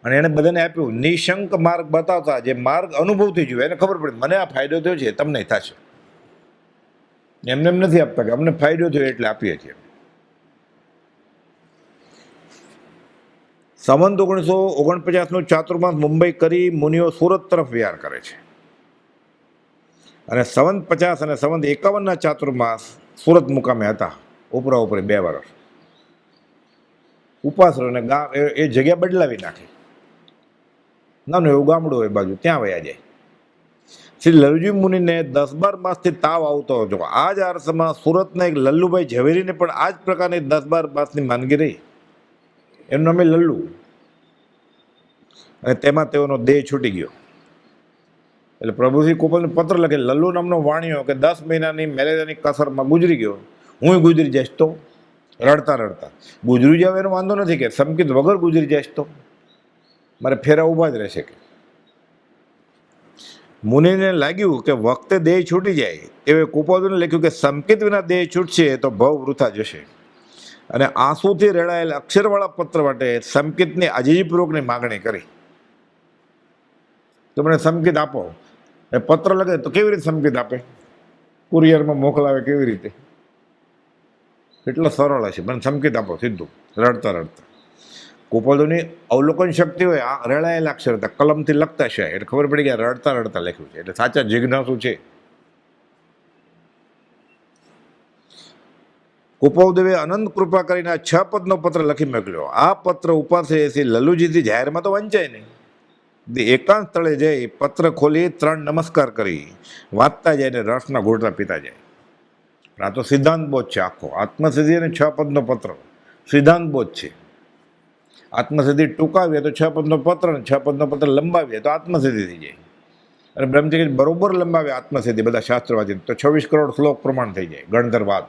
અને એને બધાને આપ્યું. નિશંક માર્ગ બતાવતા, જે માર્ગ અનુભવથી જોયું એને ખબર પડી મને આ ફાયદો થયો છે, તમને થશે. એમને એમ નથી આપતા કે અમને ફાયદો થયો એટલે આપીએ છીએ. સંવંત 1949નું ચાતુર્માસ મુંબઈ કરી મુનિઓ સુરત તરફ વિહાર કરે છે, અને સંવંત 50 અને સંવંત 51ના ચાતુર્માસ સુરત મુકામે હતા. ઉપરા ઉપરી 2 વર્ષ ઉપાસરોને ગામ એ જગ્યા બદલાવી નાખી. નાનું એવું ગામડું હોય બાજુ, ત્યાં વયા જાય. શ્રી લલુજી મુનિને 10-12 માસથી તાવ આવતો હતો. આ જ અરસામાં સુરતના એક લલ્લુભાઈ ઝવેરીને પણ આ જ પ્રકારની 10-12 માસની માંદગી રહી. એનું નામે લલ્લુ, અને તેમાં તેઓનો દેહ છૂટી ગયો. એટલે પ્રભુશ્રી કૃપાલને પત્ર લખે, લલ્લુ નામનો વાણિયો કે 10 મહિનાની મેલેરિયાની કસરમાં ગુજરી ગયો, હું ગુજરી જઈશ તો. રડતા રડતા ગુજરી જાવ એનો વાંધો નથી, કે સંકિત વગર ગુજરી જઈશ તો મારે ફેરા ઊભા જ રહેશે. કે મુનિને લાગ્યું કે વખતે દેહ છૂટી જાય, તેઓએ કૃપાલુને લખ્યું કે સંકિત વિના દેહ છૂટશે તો ભવ વૃથા જશે. અને આંસુથી રેડાયેલ અક્ષરવાળા પત્ર માટે સંકિતની આજીજીપૂર્વકની માગણી કરી. તો મને સંકેત આપો. એ પત્ર લખે તો કેવી રીતે સંકેત આપે? કુરિયરમાં મોકલાવે કેવી રીતે? એટલો સરળ હશે, મને સંકેત આપો સીધું, રડતા રડતા. કૃપાલુની અવલોકન શક્તિ હોય, આ રેડાયેલા અક્ષર હતા, કલમથી લખતા છે એટલે ખબર પડી કે રડતા રડતા લખ્યું છે, એટલે સાચા જિજ્ઞાસુ છે. કૃપાદેવે અનંત કૃપા કરીને આ 6 પદનો પત્ર લખી મોકલ્યો. આ પત્ર ઉપાસે લલ્લુજીથી જાહેરમાં તો વંચાય નહીં. એકાંત સ્થળે જઈ પત્ર ખોલી 3 નમસ્કાર કરી વાંચતા જાય ને રસના ઘૂંટડા પીતા જાય. આ તો સિદ્ધાંત બોધ છે આખો. આત્મસિદ્ધિ અને 6 પદનો પત્ર સિદ્ધાંત બોધ છે. આત્મસિદ્ધિ ટૂંકાવીએ તો 6 પદનો પત્ર, અને 6 પદનો પત્ર લંબાવીએ તો આત્મસિદ્ધિ થઈ જાય. અને બ્રહ્મચર્ય બરોબર લંબાવે આત્મસિદ્ધિ બધા શાસ્ત્રો વાંચી તો 26 કરોડ શ્લોક પ્રમાણ થઈ જાય. ગણધરવાદ,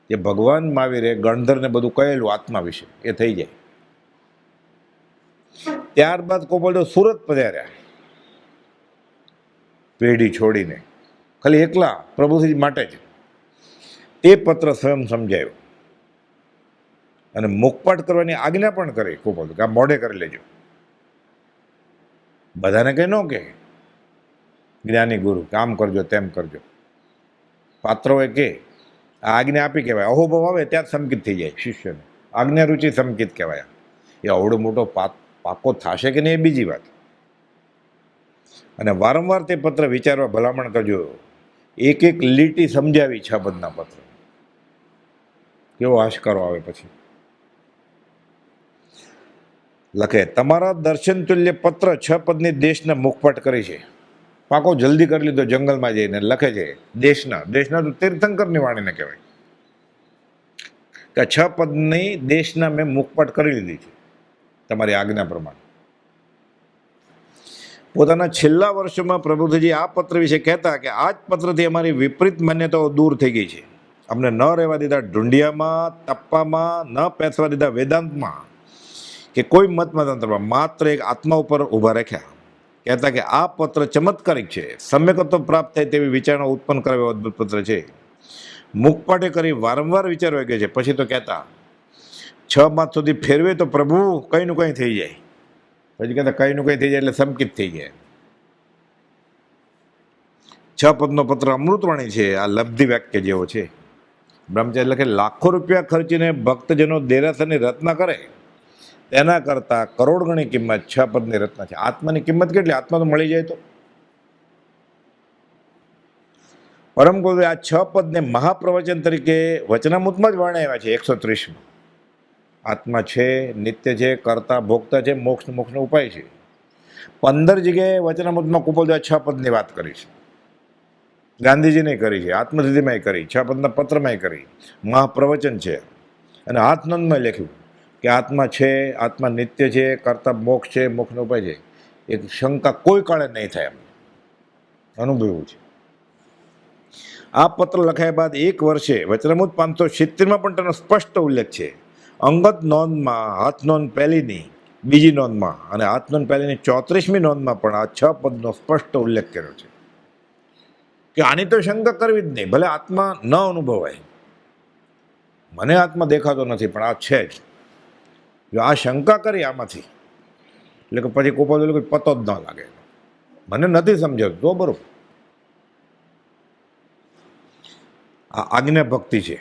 જે ભગવાન મહાવીરે ગણધરને બધું કહેલું આત્મા વિશે, એ થઈ જાય. ત્યારબાદ કોપલદેવ સુરત પધાર્યા, પેઢી છોડીને, ખાલી એકલા પ્રભુશ્રી માટે જ. એ પત્ર સ્વયં સમજાયો અને મુખપાઠ કરવાની આજ્ઞા પણ કરી કોપલદેવ કે આ મોઢે કરી લેજો. બધાને કંઈ ન કહે, જ્ઞાની ગુરુ કામ કરજો તેમ કરજો. પાત્રોએ કે આ આજ્ઞા આપી કહેવાય. અહોભાવ આવે ત્યાં જ સંકિત થઈ જાય શિષ્યને. આજ્ઞા રૂચિ સંકિત કહેવાય. એ આવડો મોટો પાકો થશે કે નહીં એ બીજી વાત. અને વારંવાર તે પત્ર વિચારવા ભલામણ કરજો. એક એક લીટી સમજાવી 6 પદના પત્ર. કેવો આશકારો આવે પછી લખે, તમારા દર્શન તુલ્ય પત્ર 6 પદની દેશના મુખપાઠ કરી છે. પાકો જલ્દી કરી લીધો. જંગલમાં જઈને લખે છે દેશના તો તીર્થંકરની વાણીને કહેવાય કે 6 પદની દેશના મેં મુખપાઠ કરી લીધી છે તમારી આજ્ઞા પ્રમાણે. પોતાના છેલ્લા વર્ષોમાં પ્રભુજી આ પત્ર વિશે કહેતા કે આ જ પત્રથી અમારી વિપરીત માન્યતાઓ દૂર થઈ ગઈ છે. અમને ન રહેવા દીધા ઢુંડિયામાં, તપ્પામાં, ન પેસવા દીધા વેદાંતમાં કે કોઈ મતમતાંતરમાં, માત્ર એક આત્મા ઉપર ઊભા રાખ્યા. કહેતા કે આ પત્ર ચમત્કારિક છે, સમ્યકત્વ પ્રાપ્ત થાય તેવી વિચારણા ઉત્પન્ન કરે એવો અદભુત પત્ર છે. મુખપાઠે કરી વારંવાર વિચારવા ગયા છે. પછી તો કહેતા 6 માસ સુધી ફેરવે તો પ્રભુ કંઈનું કંઈ થઈ જાય. પછી કહેતા કંઈનું કંઈ થઈ જાય એટલે સંકિત થઈ જાય. 6 પદનો પત્ર અમૃતવાણી છે. આ લબ્ધિ વાક્ય જેવો છે. બ્રહ્મચારી લખે, લાખો રૂપિયા ખર્ચીને ભક્તજનો દેરાસરની રચના કરે તેના કરતાં કરોડ ગણી કિંમત 6 પદની રચના છે. આત્માની કિંમત કેટલી? આત્મા તો મળી જાય તો. પરમ ગુરુએ આ 6 પદને મહાપ્રવચન તરીકે વચનામૃતમાં જ વર્ણવ્યા છે 130માં. આત્મા છે, નિત્ય છે, કર્તા ભોગતા છે, મોક્ષનો ઉપાય છે. 15 જગ્યાએ વચનામૃતમાં કૃપાલદેવે 6 પદની વાત કરી છે. ગાંધીજીને કરી છે, આત્મસિદ્ધિમાં કરી, 6 પદના પત્રમાં કરી, મહાપ્રવચન છે. અને હાથનંદમાં લખ્યું કે આત્મા છે, આત્મા નિત્ય છે, કર્તા મોક્ષ છે, મોક્ષનો ઉપાય છે. એક શંકા કોઈ કાળે નહીં થાય એમ અનુભવ્યું છે. આ પત્ર લખાયા બાદ 1 વર્ષે વચનામૃત 570માં પણ તેનો સ્પષ્ટ ઉલ્લેખ છે. અંગત નોંધમાં હાથ નોંધ પહેલીની બીજી નોંધમાં અને હાથ નોંધ પહેલીની 34મી નોંધમાં પણ આ 6 પદનો સ્પષ્ટ ઉલ્લેખ કર્યો છે કે આની તો શંકા કરવી જ નહીં. ભલે આત્મા ન અનુભવાય, મને આત્મા દેખાતો નથી, પણ આ છે જ. જો આ શંકા કરી આમાંથી, એટલે કે પછી કોઈ પતો જ ન લાગે, મને નથી સમજાતું, તો બરોબર. આ આજ્ઞા ભક્તિ છે.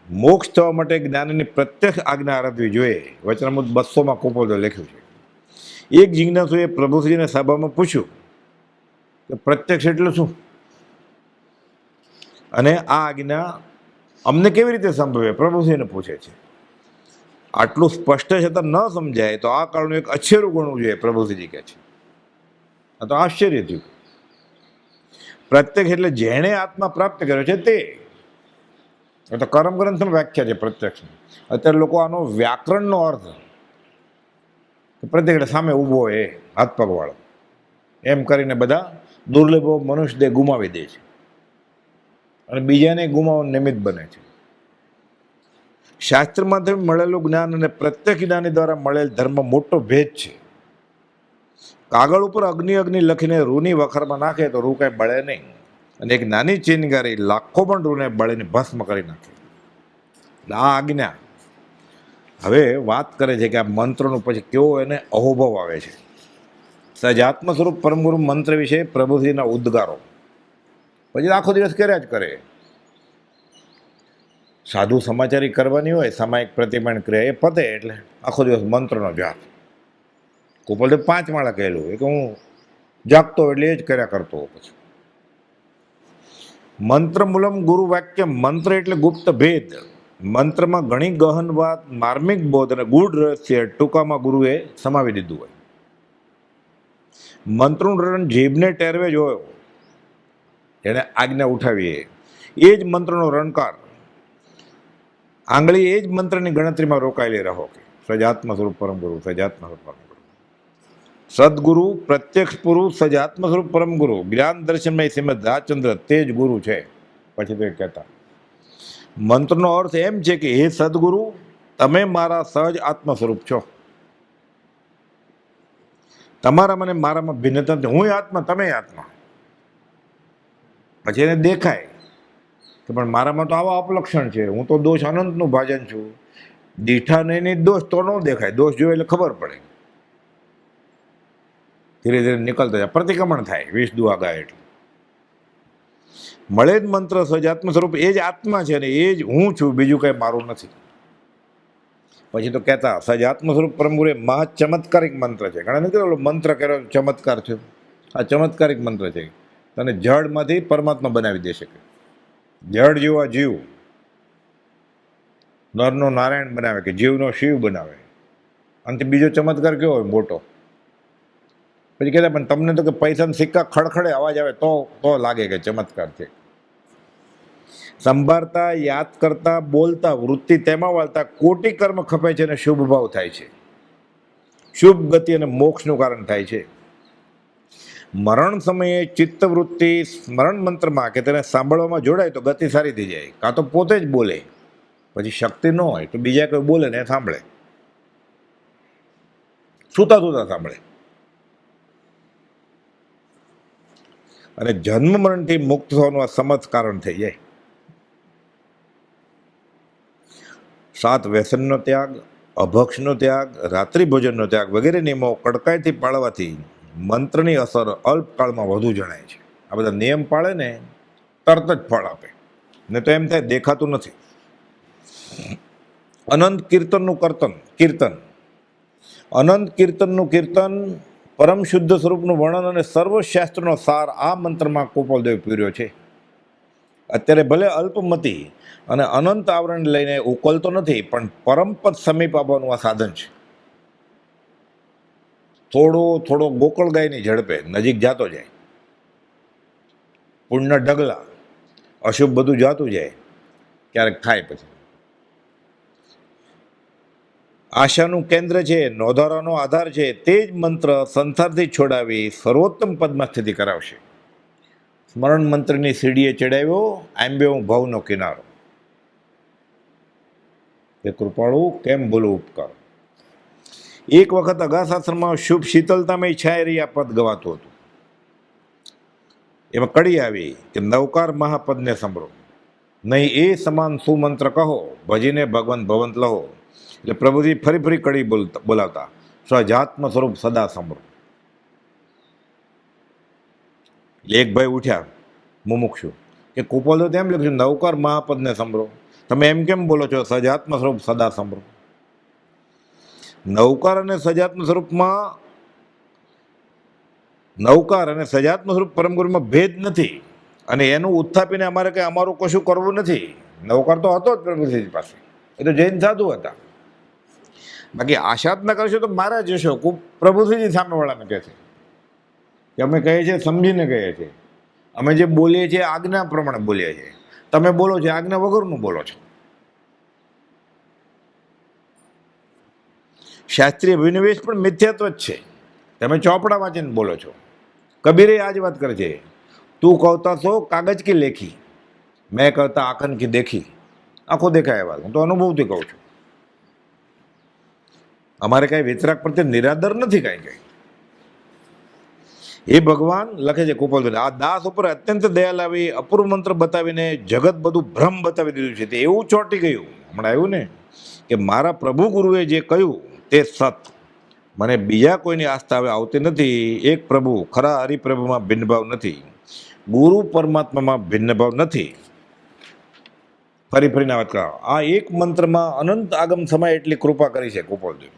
મોક્ષ થવા માટે જ્ઞાનીની પ્રત્યક્ષ આજ્ઞા આરાધવી જોઈએ. વચનામૃત 200માં કુપોદે લખ્યું છે. એક જિજ્ઞાસુએ પ્રભુશ્રીને સભામાં પૂછ્યું કે પ્રત્યક્ષ એટલે શું, અને આ આજ્ઞા અમને કેવી રીતે સંભવે, પ્રભુશ્રીને પૂછે છે. આટલું સ્પષ્ટ છતાં ન સમજાય તો આ કાળનું એક અચ્છેરું ગણવું જોઈએ, પ્રભુશ્રીજી કહે છે. આ તો આશ્ચર્ય થયું. પ્રત્યક્ષ એટલે જેણે આત્મા પ્રાપ્ત કર્યો છે તે. એ તો કરમ ગ્રંથમાં વ્યાખ્યા છે પ્રત્યક્ષ. અત્યારે લોકો આનો વ્યાકરણનો અર્થ પ્રત્યક્ષ એટલે સામે ઊભો એ હાથ પગવાળો એમ કરીને બધા દુર્લભો મનુષ્ય દેહ ગુમાવી દે છે અને બીજાને ગુમાવવાનું નિમિત્ત બને છે. શાસ્ત્રમાંથી મળેલું જ્ઞાન અને પ્રત્યક્ષ જ્ઞાની દ્વારા મળેલ ધર્મ મોટો ભેદ છે. કાગળ ઉપર અગ્નિ લખીને રૂની વખરમાં નાખે તો રૂ કાંઈ બળે નહીં, અને એક નાની ચિનગારી લાખો પણ રૂને બળીને ભસ્મ કરી નાખે. આ આજ્ઞા હવે વાત કરે છે કે આ મંત્રનું પછી કેવો એને અહોભાવ આવે છે. સજાત્મ સ્વરૂપ પરમગુરુ મંત્ર વિશે પ્રભુશ્રીના ઉદ્ગારો પછી આખો દિવસ કર્યા જ કરે. સાધુ સમાચારી કરવાની હોય, સામાયિક પ્રતિમાન ક્રિયા એ પતે એટલે આખો દિવસ મંત્રનો જાપ. ગોપાલદેવ 5 માળા કહેલું કે હું જાગતો એટલે એ જ કર્યા કરતો. પછી મંત્ર મૂલમ ગુરુ વાક્ય. મંત્ર એટલે ગુપ્ત ભેદ. મંત્રમાં ઘણી ગહન વાત, માર્મિક બોધ અને ગૂઢ રહસ્ય ટૂંકામાં ગુરુએ સમાવી દીધું હોય. મંત્રનું રટન જીભને ટેરવે જોયો, એને આજ્ઞા ઉઠાવીએ એ જ મંત્રનો રણકાર. આંગળી એ જ મંત્રની ગણતરીમાં રોકાયેલી રહો કે સજાત્મ સ્વરૂપ પરમ ગુરુ, સજાત્મ સ્વરૂપ પરમ ગુરુ, સદગુરુ, પ્રત્યક્ષ પુરુષ, સજાત્મ સ્વરૂપ પરમ ગુરુ, જ્ઞાન દર્શનમય શ્રીમદ રાજચંદ્ર તે જ ગુરુ છે. પછી તો એ કહેતા મંત્રનો અર્થ એમ છે કે હે સદગુરુ, તમે મારા સહજ આત્મ સ્વરૂપ છો. તમારા મને મારામાં ભિન્નતા નથી. હું આત્મા, તમે આત્મા. પછી એને દેખાય કે પણ મારામાં તો આવા અપલક્ષણ છે, હું તો દોષ અનંતનું ભાજન છું. દીઠા નહીં દોષ તો ન દેખાય, દોષ જોયો એટલે ખબર પડે. ધીરે ધીરે નીકળતા જાય, પ્રતિક્રમણ થાય. 20 દુઆ ગાય એટલે મળે જ મંત્ર સજાત્મ સ્વરૂપ. એ જ આત્મા છે અને એ જ હું છું, બીજું કંઈ મારું નથી. પછી તો કહેતા સજાત્મ સ્વરૂપ પરમગુરુ એ મહા ચમત્કારિક મંત્ર છે. ઘણા નથી કહેતા મંત્ર કર્યો ચમત્કાર થયો. આ ચમત્કારિક મંત્ર છે. તને જળમાંથી પરમાત્મા બનાવી દે શકે. જળ જેવા જીવ, નરનો નારાયણ બનાવે કે જીવનો શિવ બનાવે. અને બીજો ચમત્કાર કેવો હોય મોટો. પછી કહેતા પણ તમને તો કે પૈસાના સિક્કા ખડખડે અવાજ આવે તો લાગે કે ચમત્કાર છે. સંભાળતા, યાદ કરતા, બોલતા, વૃત્તિ તેમાં વાળતા કોટી કર્મ ખપે છે અને શુભ ભાવ થાય છે. શુભ ગતિ અને મોક્ષનું કારણ થાય છે. મરણ સમયે ચિત્તવૃત્તિ સ્મરણ મંત્રમાં કે તેને સાંભળવામાં જોડાય તો ગતિ સારી થઈ જાય. કાં તો પોતે જ બોલે, પછી શક્તિ ન હોય તો બીજા કોઈ બોલે ને સાંભળે, સૂતા સાંભળે. અને જન્મ મરણથી મુક્ત થવાનું આ સમજ કારણ થઈ જાય. 7 વ્યસનનો ત્યાગ, અભક્ષનો ત્યાગ, રાત્રિ ભોજનનો ત્યાગ વગેરે નિયમો કડકાઈથી પાળવાથી મંત્રની અસર અલ્પકાળમાં વધુ જણાય છે. આ બધા નિયમ પાળે ને તરત જ ફળ આપે, ને તો એમ થાય દેખાતું નથી. અનંત કીર્તનનું કીર્તન, અનંત કીર્તનનું કીર્તન, પરમ શુદ્ધ સ્વરૂપનું વર્ણન અને સર્વશાસ્ત્રનો સાર આ મંત્રમાં ગોપાલદેવ પીર્યો છે. અત્યારે ભલે અલ્પમતી અને અનંત આવરણ લઈને ઉકલતો નથી, પણ પરમપદ સમીપ આવવાનું આ સાધન છે. થોડો ગોકળ ગાયની ઝડપે નજીક જાતો જાય. પુણ્યના ઢગલા, અશુભ બધું જાતું જાય, ક્યારેક થાય. પછી આશાનું કેન્દ્ર છે, નોંધારાનો આધાર છે. તે જ મંત્ર સંસારથી છોડાવી સર્વોત્તમ પદમાં સ્થિતિ કરાવશે. સ્મરણ મંત્રની સીડીએ ચડાવ્યો, આંબે હું ભવનો કિનારો. એ કૃપાળુ કેમ બોલો ઉપકાર. એક વખત અગાસાશ્રમમાં શુભ શીતલતામાં છાય રહી આ પદ ગવાતું હતું. એમાં કડી આવી કે નવકાર મહાપદને સાંભળો, નહીં એ સમાન સુમંત્ર કહો, ભજીને ભગવાન ભવંત લહો. એટલે પ્રભુજી ફરી ફરી કડી બોલાવતા, સ્વજાત્મ સ્વરૂપ સદા સાંભળો. એટલે એક ભાઈ ઉઠ્યા મુમુક્ષુ કે કુપોલ તો તેમ લખ્યું નવકાર મહાપદને સાંભળો, તમે એમ કેમ બોલો છો સજાત્મ સ્વરૂપ સદા સાંભળો. નવકાર અને સજાત્મ સ્વરૂપમાં નવકાર અને સજાત્મ સ્વરૂપ પરમગુરુમાં ભેદ નથી, અને એનું ઉત્થાપીને અમારે કંઈ અમારું કશું કરવું નથી. નવકાર તો હતો જ પ્રભુજી પાસે, એ તો જૈન સાધુ હતા. બાકી આશાત ન કરશો તો મારા જશો. પ્રભુજી સામેવાળાને કહે છે કે અમે કહીએ છીએ સમજીને કહીએ છીએ, અમે જે બોલીએ છીએ આજ્ઞા પ્રમાણે બોલીએ છીએ, તમે બોલો છો આજ્ઞા વગરનું બોલો છો. શાસ્ત્રીય અભિનિવેશ પણ મિથ્યાત્વ જ છે, તમે ચોપડા વાંચીને બોલો છો. કબીરે આ જ વાત કરે છે, તું કહતા છો કાગજ કી લેખી, મેં કહતા આંખન કી દેખી. આંખો દેખાય વાત, હું તો અનુભવથી કહું છું. અમારે કાંઈ વિતરાક પ્રત્યે નિરાદર નથી કાંઈ. એ ભગવાન લખે છે કુપોલભાઈ, આ દાસ ઉપર અત્યંત દયા લાવી અપૂર્વ મંત્ર બતાવીને જગત બધું ભ્રમ બતાવી દીધું છે. તે એવું ચોંટી ગયું હમણાં આવ્યું ને કે મારા પ્રભુ ગુરુએ જે કહ્યું તે સત, મને બીજા કોઈની આસ્થા હવે આવતી નથી. એક પ્રભુ ખરા હરિપ્રભુમાં ભિન્નભાવ નથી, ગુરુ પરમાત્મામાં ભિન્નભાવ નથી. ફરી ફરીને વાત કરો, આ એક મંત્રમાં અનંત આગમ સમય એટલી કૃપા કરી છે કુપોલજી.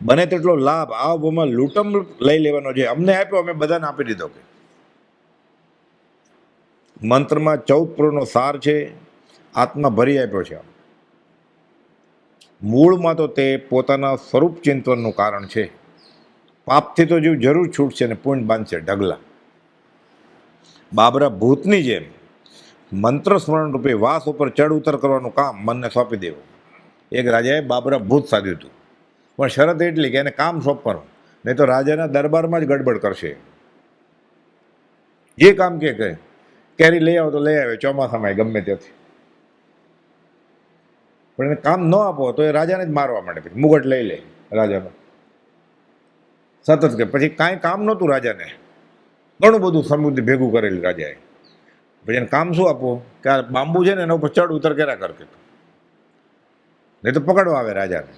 બને તેટલો લાભ આ ભાવમાં લૂંટમ લઈ લેવાનો છે. અમને આપ્યો, અમે બધાને આપી દીધો. કે મંત્રમાં 14 પ્રોનો સાર છે, આત્મા ભરી આપ્યો છે. મૂળમાં તો તે પોતાના સ્વરૂપ ચિંતનનું કારણ છે. પાપથી તો જીવ જરૂર છૂટશે અને પુણ્ય બાંધશે ઢગલા. બાબરા ભૂતની જેમ મંત્ર સ્મરણ રૂપે વાસ ઉપર ચડ ઉતર કરવાનું કામ મનને સોંપી દેવું. એક રાજાએ બાબરા ભૂત સાધ્યું હતું, પણ શરત એટલી કે એને કામ સોંપવાનું, નહીં તો રાજાના દરબારમાં જ ગડબડ કરશે. જે કામ કે કેરી લઈ આવો તો લઈ આવે, ચોમાસામાં ગમે ત્યાંથી. પણ એને કામ ન આપો તો એ રાજાને જ મારવા માંડે, પછી મુગટ લઈ લે રાજાનો. સતત કે પછી કાંઈ કામ નહોતું રાજાને, ઘણું બધું સમૃદ્ધિ ભેગું કરેલું રાજાએ. પછી એને કામ શું આપો કે આ બાંબુ છે ને એના ઉપર ચડ ઉતર કર્યા કરકે, નહીં તો પકડવા આવે રાજાને.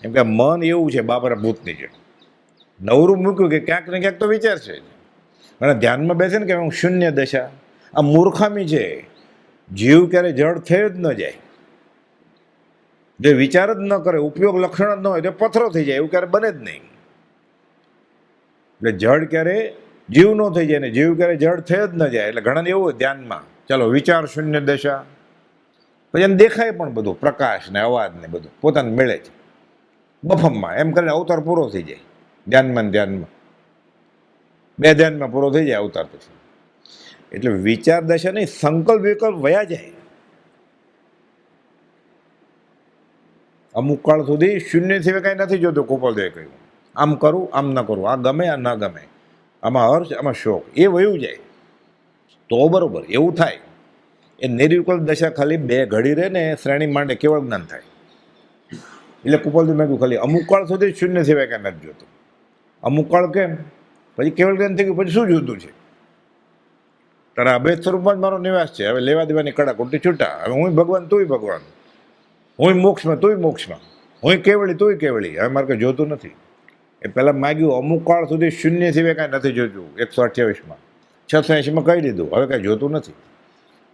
એમ કે મન એવું છે બાબરા ભૂતની છે, નવરું મૂક્યું કે ક્યાંક ને ક્યાંક તો વિચાર છે, અને ધ્યાનમાં બેસે ને કે હું શૂન્ય દશા. આ મૂર્ખામી છે. જીવ ક્યારે જડ થયો જ ન જાય, જે વિચાર જ ન કરે, ઉપયોગ લક્ષણ જ ન હોય તો પથ્થરો થઈ જાય, એવું ક્યારે બને જ નહીં. એટલે જડ ક્યારે જીવ ન થઈ જાય ને જીવ ક્યારે જડ થયો જ ન જાય. એટલે ઘણાને એવું હોય ધ્યાનમાં, ચાલો વિચાર શૂન્ય દશા, પછી એને દેખાય પણ બધું, પ્રકાશ ને અવાજ ને બધું પોતાને મળે છે બફમમાં. એમ કરીને અવતાર પૂરો થઈ જાય. ધ્યાનમાં 2 ધ્યાનમાં પૂરો થઈ જાય અવતાર પછી. એટલે વિચાર દશા નહીં, સંકલ્પ વિકલ્પ વયા જાય. અમુક કાળ સુધી શૂન્ય સિવાય કાંઈ નથી જોતું. કુપોલદેવે કહ્યું આમ કરું આમ ન કરું, આ ગમે આ ન ગમે, આમાં હર્ષ આમાં શોક, એ વયું જાય તો બરોબર. એવું થાય એ નિર્વિકલ્પ દશા ખાલી 2 ઘડી રહે ને શ્રેણી માંડે કેવળ જ્ઞાન થાય. એટલે કુપોલદેવે મેં કહ્યું ખાલી અમુક કાળ સુધી શૂન્ય સિવાય કાંઈ નથી જોતું. અમુક કાળ કેમ પછી કેવળ જ્ઞાન થઈ ગયું, પછી શું જોતું છે? તારા અભેદ સ્વરૂપમાં જ મારો નિવાસ છે. હવે લેવા દેવાની કડાકુટી છૂટા. હવે હું ભગવાન તુંય ભગવાન, હું મોક્ષમાં તુંય મોક્ષમાં, હું કેવળી તુંય કેવળી. હવે મારે કંઈ જોતું નથી. એ પહેલાં માગ્યું અમુક કાળ સુધી શૂન્ય સિવાય કાંઈ નથી જોતું. 128માં 680માં કહી દીધું હવે કાંઈ જોતું નથી.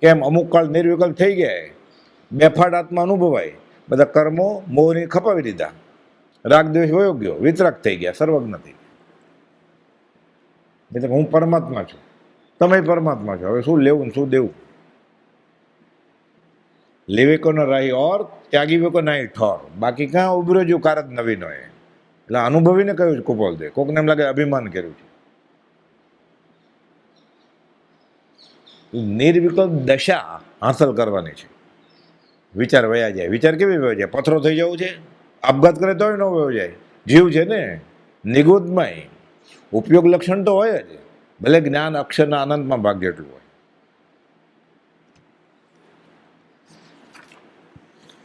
કેમ? અમુક કાળ નિર્વિકલ્પ થઈ ગયા, બેફાડ આત્મા અનુભવાય, બધા કર્મો મોહની ખપાવી દીધા, રાગ દ્વેષ વયો ગયો, વિતરાક થઈ ગયા, સર્વજ્ઞ થઈ ગયા. એટલે હું પરમાત્મા છું, તમે પરમાત્મા છો. હવે શું લેવું ને શું દેવું? લેવે કો ન રાહી ઓર ત્યાગી વે કો નાહી ઠોર. બાકી કાં ઉભરો જો કાર જ નવીન હોય. એટલે અનુભવીને કહ્યું છે કુપોલદેવે. કોકને એમ લાગે અભિમાન કર્યું છે. નિર્વિકલ્પ દશા હાંસલ કરવાની છે. વિચાર વયા જાય. વિચાર કેવી વયો જાય? પથ્થરો થઈ જવું છે, આપઘાત કરે તોય ન વયો જાય. જીવ છે ને નિગોદમાં ઉપયોગ લક્ષણ તો હોય જ. ભલે જ્ઞાન અક્ષરના અનંતમાં ભાગ જેટલું હોય.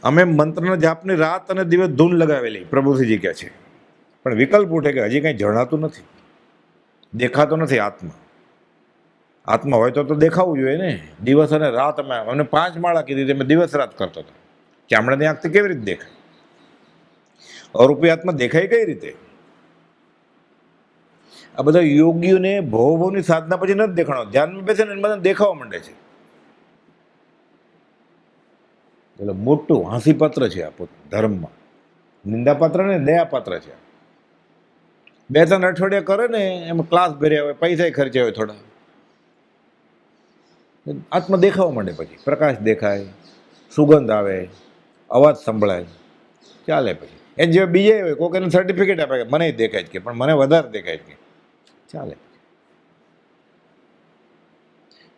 અમે મંત્રના જાપની રાત અને દિવસ ધૂન લગાવેલી, પ્રભુશ્રીજી કહે છે, પણ વિકલ્પ ઉઠે કે હજી કંઈ જણાતું નથી, દેખાતો નથી આત્મા. આત્મા હોય તો દેખાવું જોઈએ ને. દિવસ અને રાત અમને 5 માળા કીધી, અમે દિવસ રાત કરતો હતો. ચામડાની આંખથી કેવી રીતે દેખાય? અરૂપી આત્મા દેખાય કઈ રીતે? આ બધા યોગીઓને ભવની સાધના પછી નથી દેખાણો, ધ્યાનમાં બેસે ને બધા દેખાવા માંડે છે. એટલે મોટું હાંસીપાત્ર છે આ ધર્મમાં. નિંદાપાત્ર ને દયાપાત્ર છે. 2-3 અઠવાડિયા કરે ને એમાં ક્લાસ ભર્યા હોય, પૈસા ખર્ચ્યા હોય થોડા, આત્મા દેખાવા માંડે. પછી પ્રકાશ દેખાય, સુગંધ આવે, અવાજ સંભળાય, ચાલે. પછી એને જે બીજે હોય કોઈક એને સર્ટિફિકેટ આપે કે મને દેખાય છે, પણ મને વધારે દેખાય છે, ચાલે.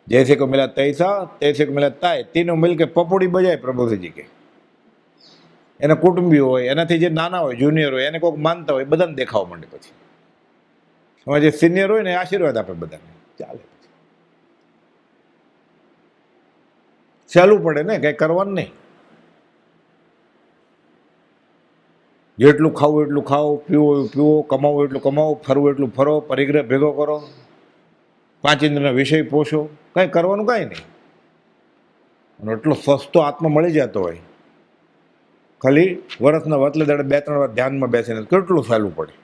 जैसे को मिला तैसा तैसे को मिला ताय, तीनों मिल के पपोड़ी बजाय प्रभुजी के. એના કુટુંબી હોય, એનાથી જે નાના હોય, જુનિયર હોય, એને કોઈક માનતા હોય, બધાને દેખાવા માંડે. પછી એમાં જે સિનિયર હોય ને આશીર્વાદ આપે બધાને, ચાલે. સહેલું પડે ને, કંઈ કરવાનું નહીં. જેટલું ખાવું એટલું ખાઓ, પીવો પીવો, કમાવું એટલું કમાવો, ફરવું એટલું ફરો, પરિગ્રહ ભેગો કરો, 5 ઇન્દ્રના વિષય પોષો, કંઈ કરવાનું કાંઈ નહીં. અને એટલો સસ્તો આત્મા મળી જતો હોય, ખાલી વર્ષના વતલે દાડે 2-3 વાર ધ્યાનમાં બેસીને કેટલું સહેલું પડે.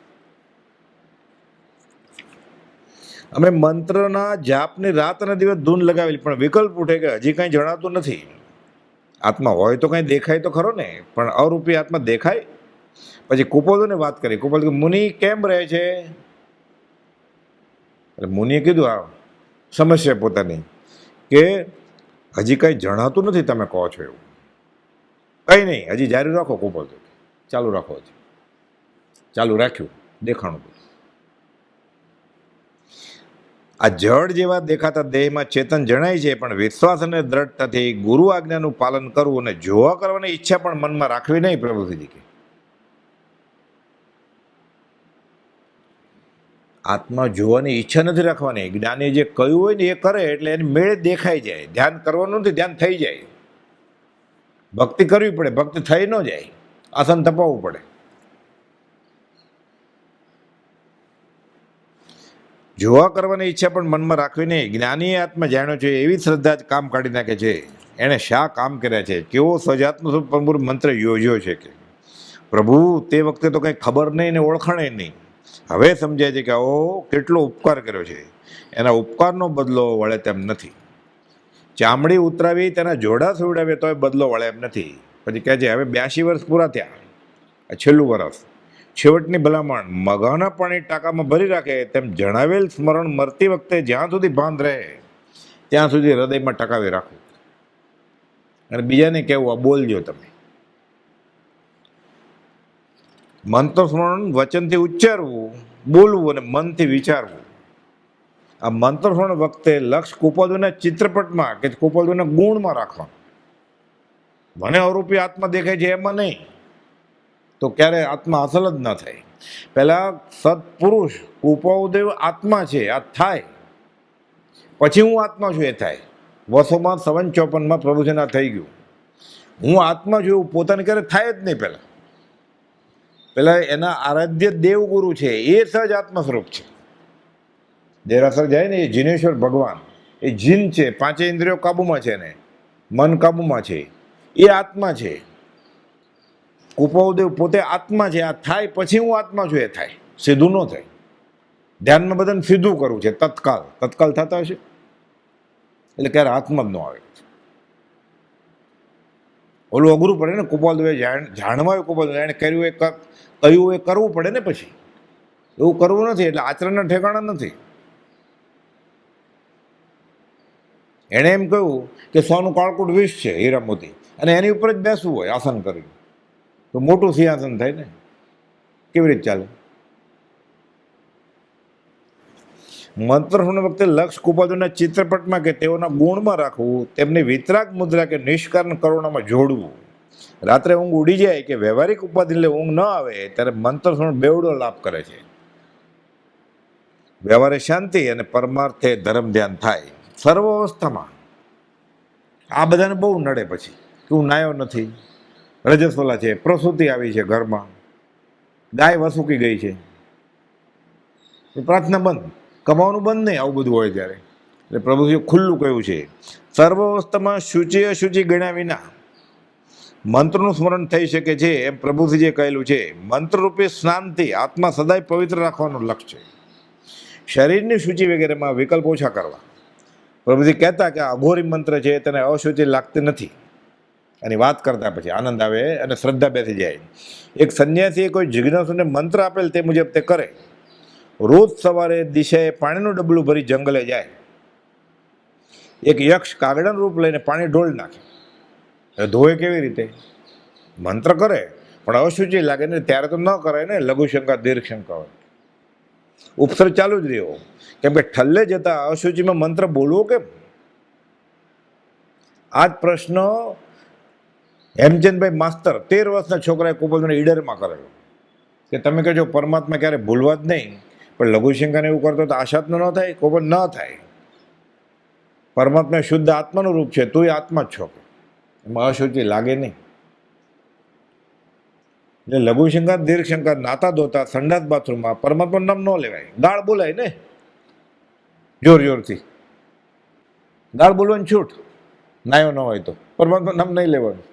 અમે મંત્રના જાપની રાત અને દિવસ ધૂન લગાવેલી, પણ વિકલ્પ ઉઠે કે હજી કાંઈ જણાતું નથી. આત્મા હોય તો કાંઈ દેખાય તો ખરો ને, પણ અરૂપી આત્મા દેખાય. પછી કુપોદોને વાત કરી. કુપોદ મુનિ કેમ રહે છે? એટલે મુનિએ કીધું આ સમસ્યા પોતાની કે હજી કાંઈ જણાતું નથી, તમે કહો છો એવું. કંઈ નહીં, હજી જારી રાખો. કુપોદ ચાલુ રાખો. હજી ચાલુ રાખ્યું, દેખાણું. આ જળ જેવા દેખાતા દેહમાં ચેતન જણાય છે, પણ વિશ્વાસ અને દ્રઢતાથી ગુરુ આજ્ઞાનું પાલન કરવું અને જોવા કરવાની ઈચ્છા પણ મનમાં રાખવી નહીં. પ્રભુજી કે આત્મા જોવાની ઈચ્છા નથી રાખવાની. જ્ઞાની જે કહ્યું હોય ને એ કરે એટલે એને મેળે દેખાઈ જાય. ધ્યાન કરવાનું નથી, ધ્યાન થઈ જાય. ભક્તિ કરવી પડે, ભક્તિ થઈ ન જાય, આસન તપાવવું પડે. જોવા કરવાની ઈચ્છા પણ મનમાં રાખવી નહીં. જ્ઞાનીએ આત્મા જાણ્યો છે એવી શ્રદ્ધા જ કામ કાઢી નાખે છે. એણે શા કામ કર્યા છે, કેવો સજાત્મ મંત્ર યોજ્યો છે કે પ્રભુ તે વખતે તો કંઈ ખબર નહીં ને ઓળખાણે નહીં. હવે સમજાય છે કે ઓ કેટલો ઉપકાર કર્યો છે, એના ઉપકારનો બદલો વળે તેમ નથી. ચામડી ઉતરાવી, તેના જોડા સુવડાવીએ તોય બદલો વળે એમ નથી. પછી કહે છે હવે 82 વર્ષ પૂરા થયા, આ છેલ્લું વર્ષ. છેવટની ભલામણ મગાના પાણી ટાંકામાં ભરી રાખે તેમ જણાવેલ સ્મરણ મરતી વખતે જ્યાં સુધી ભાન રહે ત્યાં સુધી હૃદયમાં ટકાવી રાખવું. અને બીજાને કહેવું આ બોલજો તમે. મંત્ર સ્મરણ વચનથી ઉચ્ચારવું, બોલવું અને મનથી વિચારવું. આ મંત્ર સ્મરણ વખતે લક્ષ કુપોદના ચિત્રપટમાં કે કુપોદના ગુણમાં રાખવાનું. મને અરૂપી આત્મા દેખાય છે એમાં નહીં, તો ક્યારે આત્મા અસલ જ ન થાય. પહેલા સત્પુરુષ કુપોદેવ આત્મા છે આ થાય, પછી હું આત્મા છું એ થાય. વર્ષોમાં 54 પ્રભુજીના થઈ ગયું. હું આત્મા છું એવું પોતાને ક્યારે થાય જ નહીં. પહેલા એના આરાધ્ય દેવગુરુ છે એ સહજ આત્મા સ્વરૂપ છે. દેરાસર જાય ને એ જીનેશ્વર ભગવાન, એ જીન છે, 5 ઇન્દ્રિયો કાબુમાં છે ને મન કાબુમાં છે, એ આત્મા છે. કુપોદેવ પોતે આત્મા છે આ થાય, પછી હું આત્મા છું એ થાય. સીધું ન થાય. ધ્યાનમાં બધાને સીધું કરવું છે, તત્કાલ થતા હશે એટલે ક્યારે આત્મા જ ન આવે. ઓલું અઘરું પડે ને. કુપોદેવે જાણવા આવ્યું, કુપોદેવ એને કહ્યું એ કરવું પડે ને. પછી એવું કરવું નથી એટલે આચરણના ઠેકાણા નથી. એણે એમ કહ્યું કે સોનું કાળકુટ 20 છે હીરા મોતી, અને એની ઉપર જ બેસવું હોય આસન કરી, તો મોટું સિંહાસન થાય ને. કેવી રીતે ચાલે? મંત્ર વખતે લક્ષ કુપોદના ચિત્રપટમાં કે તેઓના ગુણમાં રાખવું, તેમની વિતરાગ મુદ્રા કે નિષ્કારણ કરુણામાં જોડવું. રાત્રે ઊંઘ ઉડી જાય કે વ્યવહારિક ઉપાધિ એટલે ઊંઘ ન આવે ત્યારે મંત્ર બેવડો લાભ કરે છે. વ્યવહારે શાંતિ અને પરમાર્થે ધર્મ ધ્યાન થાય સર્વ અવસ્થામાં. આ બધાને બહુ નડે પછી કે હું નાયો નથી, રજસ્વલા છે, પ્રસૂતિ આવી છે ઘરમાં, ગાય વસુકી ગઈ છે, પ્રાર્થના બંધ, કમાવાનું બંધ નહીં, આવું બધું હોય ત્યારે. એટલે પ્રભુજીએ ખુલ્લું કહ્યું છે, સર્વ અવસ્થામાં શુચિ અશુચિ ગણ્યા વિના મંત્રનું સ્મરણ થઈ શકે છે એમ પ્રભુજીએ કહેલું છે. મંત્રરૂપી સ્નાનથી આત્મા સદાય પવિત્ર રાખવાનું લક્ષ્ય છે. શરીરની શુચિ વગેરેમાં વિકલ્પ ઓછા કરવા. પ્રભુજી કહેતા કે આ અઘોરી મંત્ર છે તેને અશુચિ લાગતી નથી. એની વાત કરતા પછી આનંદ આવે અને શ્રદ્ધા બેસી જાય. એક સંન્યાસીએ કોઈ જિજ્ઞાસુને મંત્ર આપેલ તે મુજબ તે કરે. રોજ સવારે દિશાએ પાણીનું ડબલું ભરી જંગલે જાય. એક યક્ષ કાગડાનું રૂપ લઈને પાણી ઢોળ નાખે. ધોવે કેવી રીતે? મંત્ર કરે પણ અશુચિ લાગે ને ત્યારે તો ન કરે ને, લઘુશંકા દીર્ઘશંકા હોય. ઉપસર્ગ ચાલુ જ રહ્યો, કેમ કે ઠલ્લે જતા અશુચિમાં મંત્ર બોલવો કેમ? આ જ પ્રશ્ન હેમચંદભાઈ માસ્તર 13 વર્ષના છોકરાએ કુપોષણ ઈડરમાં કરેલો કે તમે કહેજો પરમાત્મા ક્યારે ભૂલવા જ નહીં, પણ લઘુશંકાને એવું કરતો તો આશાત ન થાય, કોપન ન થાય. પરમાત્મા શુદ્ધ આત્માનું રૂપ છે, તું આત્મા જ છો, એમાં અશુચિ લાગે નહીં. એટલે લઘુશંકા દીર્ઘશંકા, નાતા ધોતા, સંડાસ બાથરૂમમાં પરમાત્માનું નામ ન લેવાય. ગાળ બોલાય ને જોર જોરથી, ગાળ બોલવાની છૂટ, નાયો ન હોય તો પરમાત્માનું નામ નહીં લેવાનું.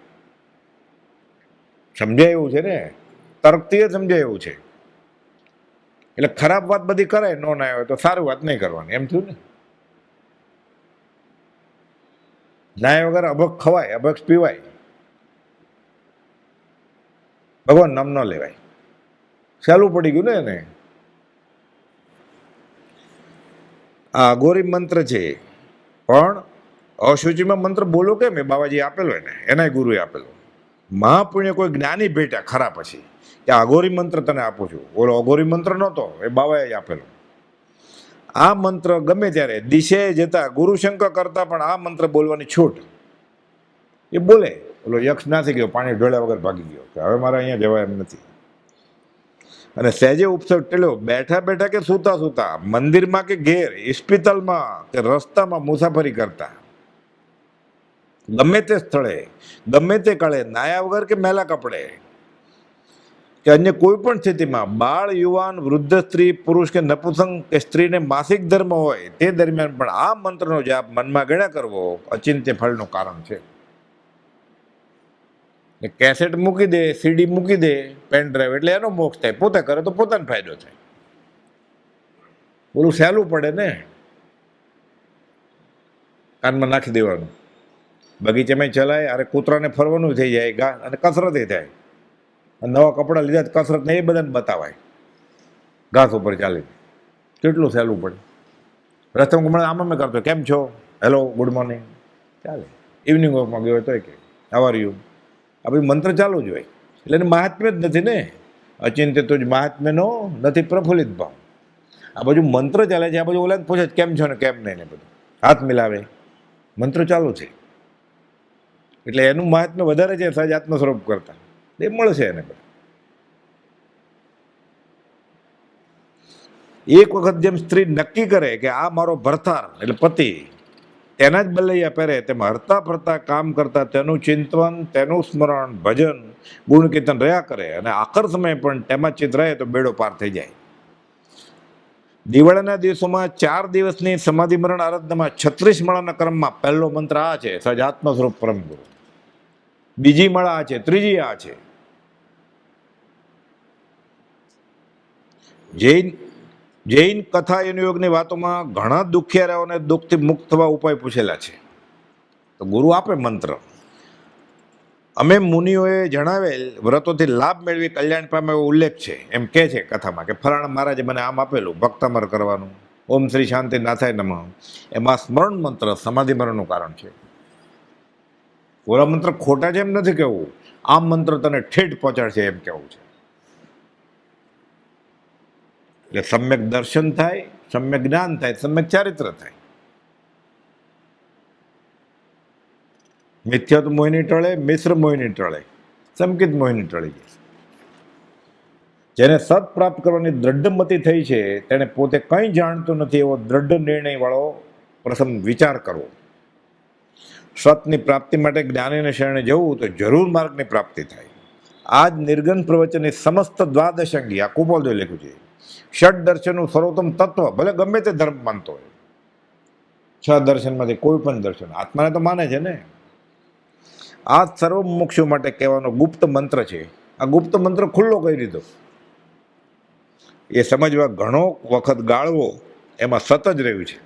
સમજાય એવું છે ને, તર્કથી સમજાય એવું છે. એટલે ખરાબ વાત બધી કરાય, ન નાયો હોય તો સારી વાત નહીં કરવાની, એમ થયું ને. નાય વગર અભક્ષ ખવાય, અભક્ષ પીવાય, ભગવાન નામ ન લેવાય. સહેલું પડી ગયું ને એને. આ અઘોરી મંત્ર છે, પણ અશુચિમાં મંત્ર બોલો કેમ? એ બાબાજી આપેલો એને, એનાય ગુરુએ આપેલો. મહાપુણ્ય કોઈ જ્ઞાની ભેટા ખરા પછી કે અઘોરી મંત્ર તને આપું છું. ઓલો અઘોરી મંત્ર નહોતો, એ બાબાએ આપેલો. આ મંત્ર ગમે ત્યારે દિશાએ જતા ગુરુશંકર કરતા પણ આ મંત્ર બોલવાની છૂટ. એ બોલે, ઓલો યક્ષ નાસી ગયો, પાણી ઢોળ્યા વગર ભાગી ગયો કે હવે મારે અહીંયા જવાય એમ નથી. અને સહેજે ઉપસર્ગ ટેલ્યો, બેઠા બેઠા કે સૂતા સૂતા, મંદિરમાં કે ઘેર, હોસ્પિટલમાં કે રસ્તામાં મુસાફરી કરતા, ગમે તે સ્થળે, ગમે તે કાળે, નાયા વગર કે મેલા કપડે કે અન્ય કોઈ પણ સ્થિતિમાં, બાળ, યુવાન, વૃદ્ધ, સ્ત્રી, પુરુષ કે નપુંસક કે સ્ત્રીને માસિક ધર્મ હોય તે દરમિયાન પણ આ મંત્રનો જાપ મનમાં ગણ્યા કરવો અચિંત્ય ફળનું કારણ છે. કેસેટ મૂકી દે, સીડી મૂકી દે, પેન ડ્રાઈવ, એટલે એનો મોક્ષ થાય. પોતે કરે તો પોતાનો ફાયદો થાય. બોલું સહેલું પડે ને, કાનમાં નાખી દેવાનું, બગીચામાં ચલાય, અરે કૂતરાને ફરવાનું થઈ જાય, ઘા અને કસરત થાય. નવા કપડાં લીધા કસરત ને એ બધાને બતાવાય, ઘાસ ઉપર ચાલી. કેટલું સહેલું પડે. રસ્તામાં આમાં મેં કરતો, કેમ છો, હેલો, ગુડ મોર્નિંગ, ચાલે. ઇવનિંગ વોકમાં ગયો તો કે હાઉ આર યુ, આ બધું મંત્ર ચાલુ જ હોય. એટલે એને મહાત્મ્ય જ નથી ને, અચિંત્ય તો જ મહાત્મ્યનો નથી પ્રફુલ્લિત ભાવ. આ બાજુ મંત્ર ચાલે છે, આ બાજુ ઓલા પૂછે કેમ છો ને કેમ નહીં ને બધું, હાથ મિલાવે, મંત્ર ચાલુ છે. એટલે એનું મહાત્મ્ય વધારે છે સહજ આત્મ સ્વરૂપ કરતા, એ મળશે એને. એક વખત જેમ સ્ત્રી નક્કી કરે કે આ મારો ભરતાર એટલે પતિ, તેના જ બલૈયા પહેરે, તેમ હરતા ફરતા કામ કરતા તેનું ચિંતન, તેનું સ્મરણ, ભજન, ગુણ કીર્તન રહ્યા કરે અને આખર સમય પણ તેમાં ચિત્ત રહે તો બેડો પાર થઈ જાય. દિવાળીના દિવસોમાં 4 દિવસની સમાધિ મરણ આરાધનામાં 36 માળાના ક્રમમાં પહેલો મંત્ર આ છે, સજાત્મ સ્વરૂપ પરમ ગુરુ. બીજી માળા આ છે, ત્રીજી આ છે. જૈન કથા યોગની વાતોમાં ઘણા દુખિયારાઓને દુઃખથી મુક્ત થવા ઉપાય પૂછેલા છે. તો ગુરુ આપે મંત્ર. અમે મુનિઓએ જણાવેલ વ્રતોથી લાભ મેળવી કલ્યાણ પામે એવો ઉલ્લેખ છે. એમ કે છે કથામાં કે ફલાણા મહારાજે મને આમ આપેલું, ભક્તામર કરવાનું, ઓમ શ્રી શાંતિ નાથાય નમઃ. એમાં સ્મરણ મંત્ર સમાધિ મરણનું કારણ છે. ઓલા મંત્ર ખોટા છે એમ નથી કહેવું, આ મંત્ર તને ઠેઠ પહોંચાડશે એમ કહેવું છે. એટલે સમ્યક દર્શન થાય, સમ્યક જ્ઞાન થાય, સમ્યક ચારિત્ર થાય. મિથ્યત મોહિની ટળે, મિશ્ર મોહિની ટળે, સંકિત મોહિની ટળી જાય. જેને સત પ્રાપ્ત કરવાની દ્રઢમતી થઈ છે તેણે પોતે કંઈ જાણતો નથી એવો દ્રઢ નિર્ણયવાળો પ્રથમ વિચાર કરવો. સતની પ્રાપ્તિ માટે જ્ઞાનીને શરણે જવું તો જરૂર માર્ગની પ્રાપ્તિ થાય. આ જ નિર્ગન પ્રવચનની સમસ્ત દ્વાદશ અંગી આ કુપોલદેવ લખ્યું છે. ષડ દર્શનનું સર્વોત્તમ તત્વ, ભલે ગમે તે ધર્મ માનતો હોય, 6 દર્શનમાંથી કોઈ પણ દર્શન આત્માને તો માને છે ને. આ સર્વ મોક્ષો માટે કહેવાનો ગુપ્ત મંત્ર છે. આ ગુપ્ત મંત્ર ખુલ્લો કરી દીધો. એ સમજવા ઘણો વખત ગાળવો એમાં સત જ રહ્યું છે.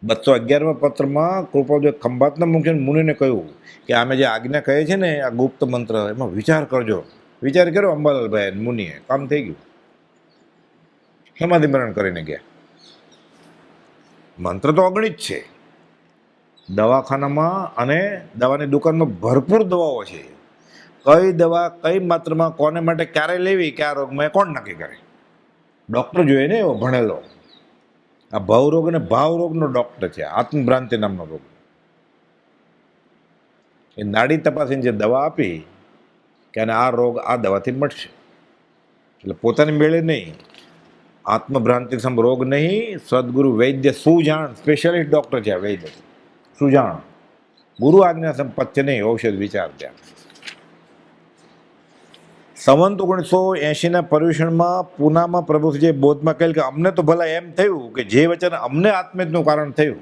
211મા પત્રમાં કૃપાદેવ ખંભાતના મુખ્ય મુનિને કહ્યું કે આમે જે આજ્ઞા કહે છે ને આ ગુપ્ત મંત્ર, એમાં વિચાર કરજો. વિચાર કર્યો અંબાલાલભાઈ મુનિએ, કામ થઈ ગયું. સમાધિ મરણ કરીને ગયા. મંત્ર તો અગણિત છે. દવાખાનામાં અને દવાની દુકાનમાં ભરપૂર દવાઓ છે. કઈ દવા કઈ માત્રામાં કોને માટે ક્યારે લેવી, કયા રોગમાં, કોણ નક્કી કરે? ડૉક્ટર જોઈએ ને એવો ભણેલો. આ ભાવરોગ અને ભાવરોગનો ડૉક્ટર છે, આત્મભ્રાંતિ નામનો રોગ. એ નાડી તપાસીને જે દવા આપી કે આને આ રોગ આ દવાથી મટશે, એટલે પોતાની મેળે નહીં, આત્મભ્રાંતિ સમ રોગ નહીં. સદગુરુ વૈદ્ય સુજાણ, સ્પેશિયાલિસ્ટ ડૉક્ટર છે આ વૈદ્ય સુજાણ. ગુરુ આજ્ઞા સંપત્તિ નહીં, ઔષધ વિચાર ત્યાં. સંવંત 1980ના પર્યુષણમાં પૂનામાં પ્રભુજીએ બોધમાં કહેલ કે અમને તો ભલા એમ થયું કે જે વચન અમને આત્મજનું કારણ થયું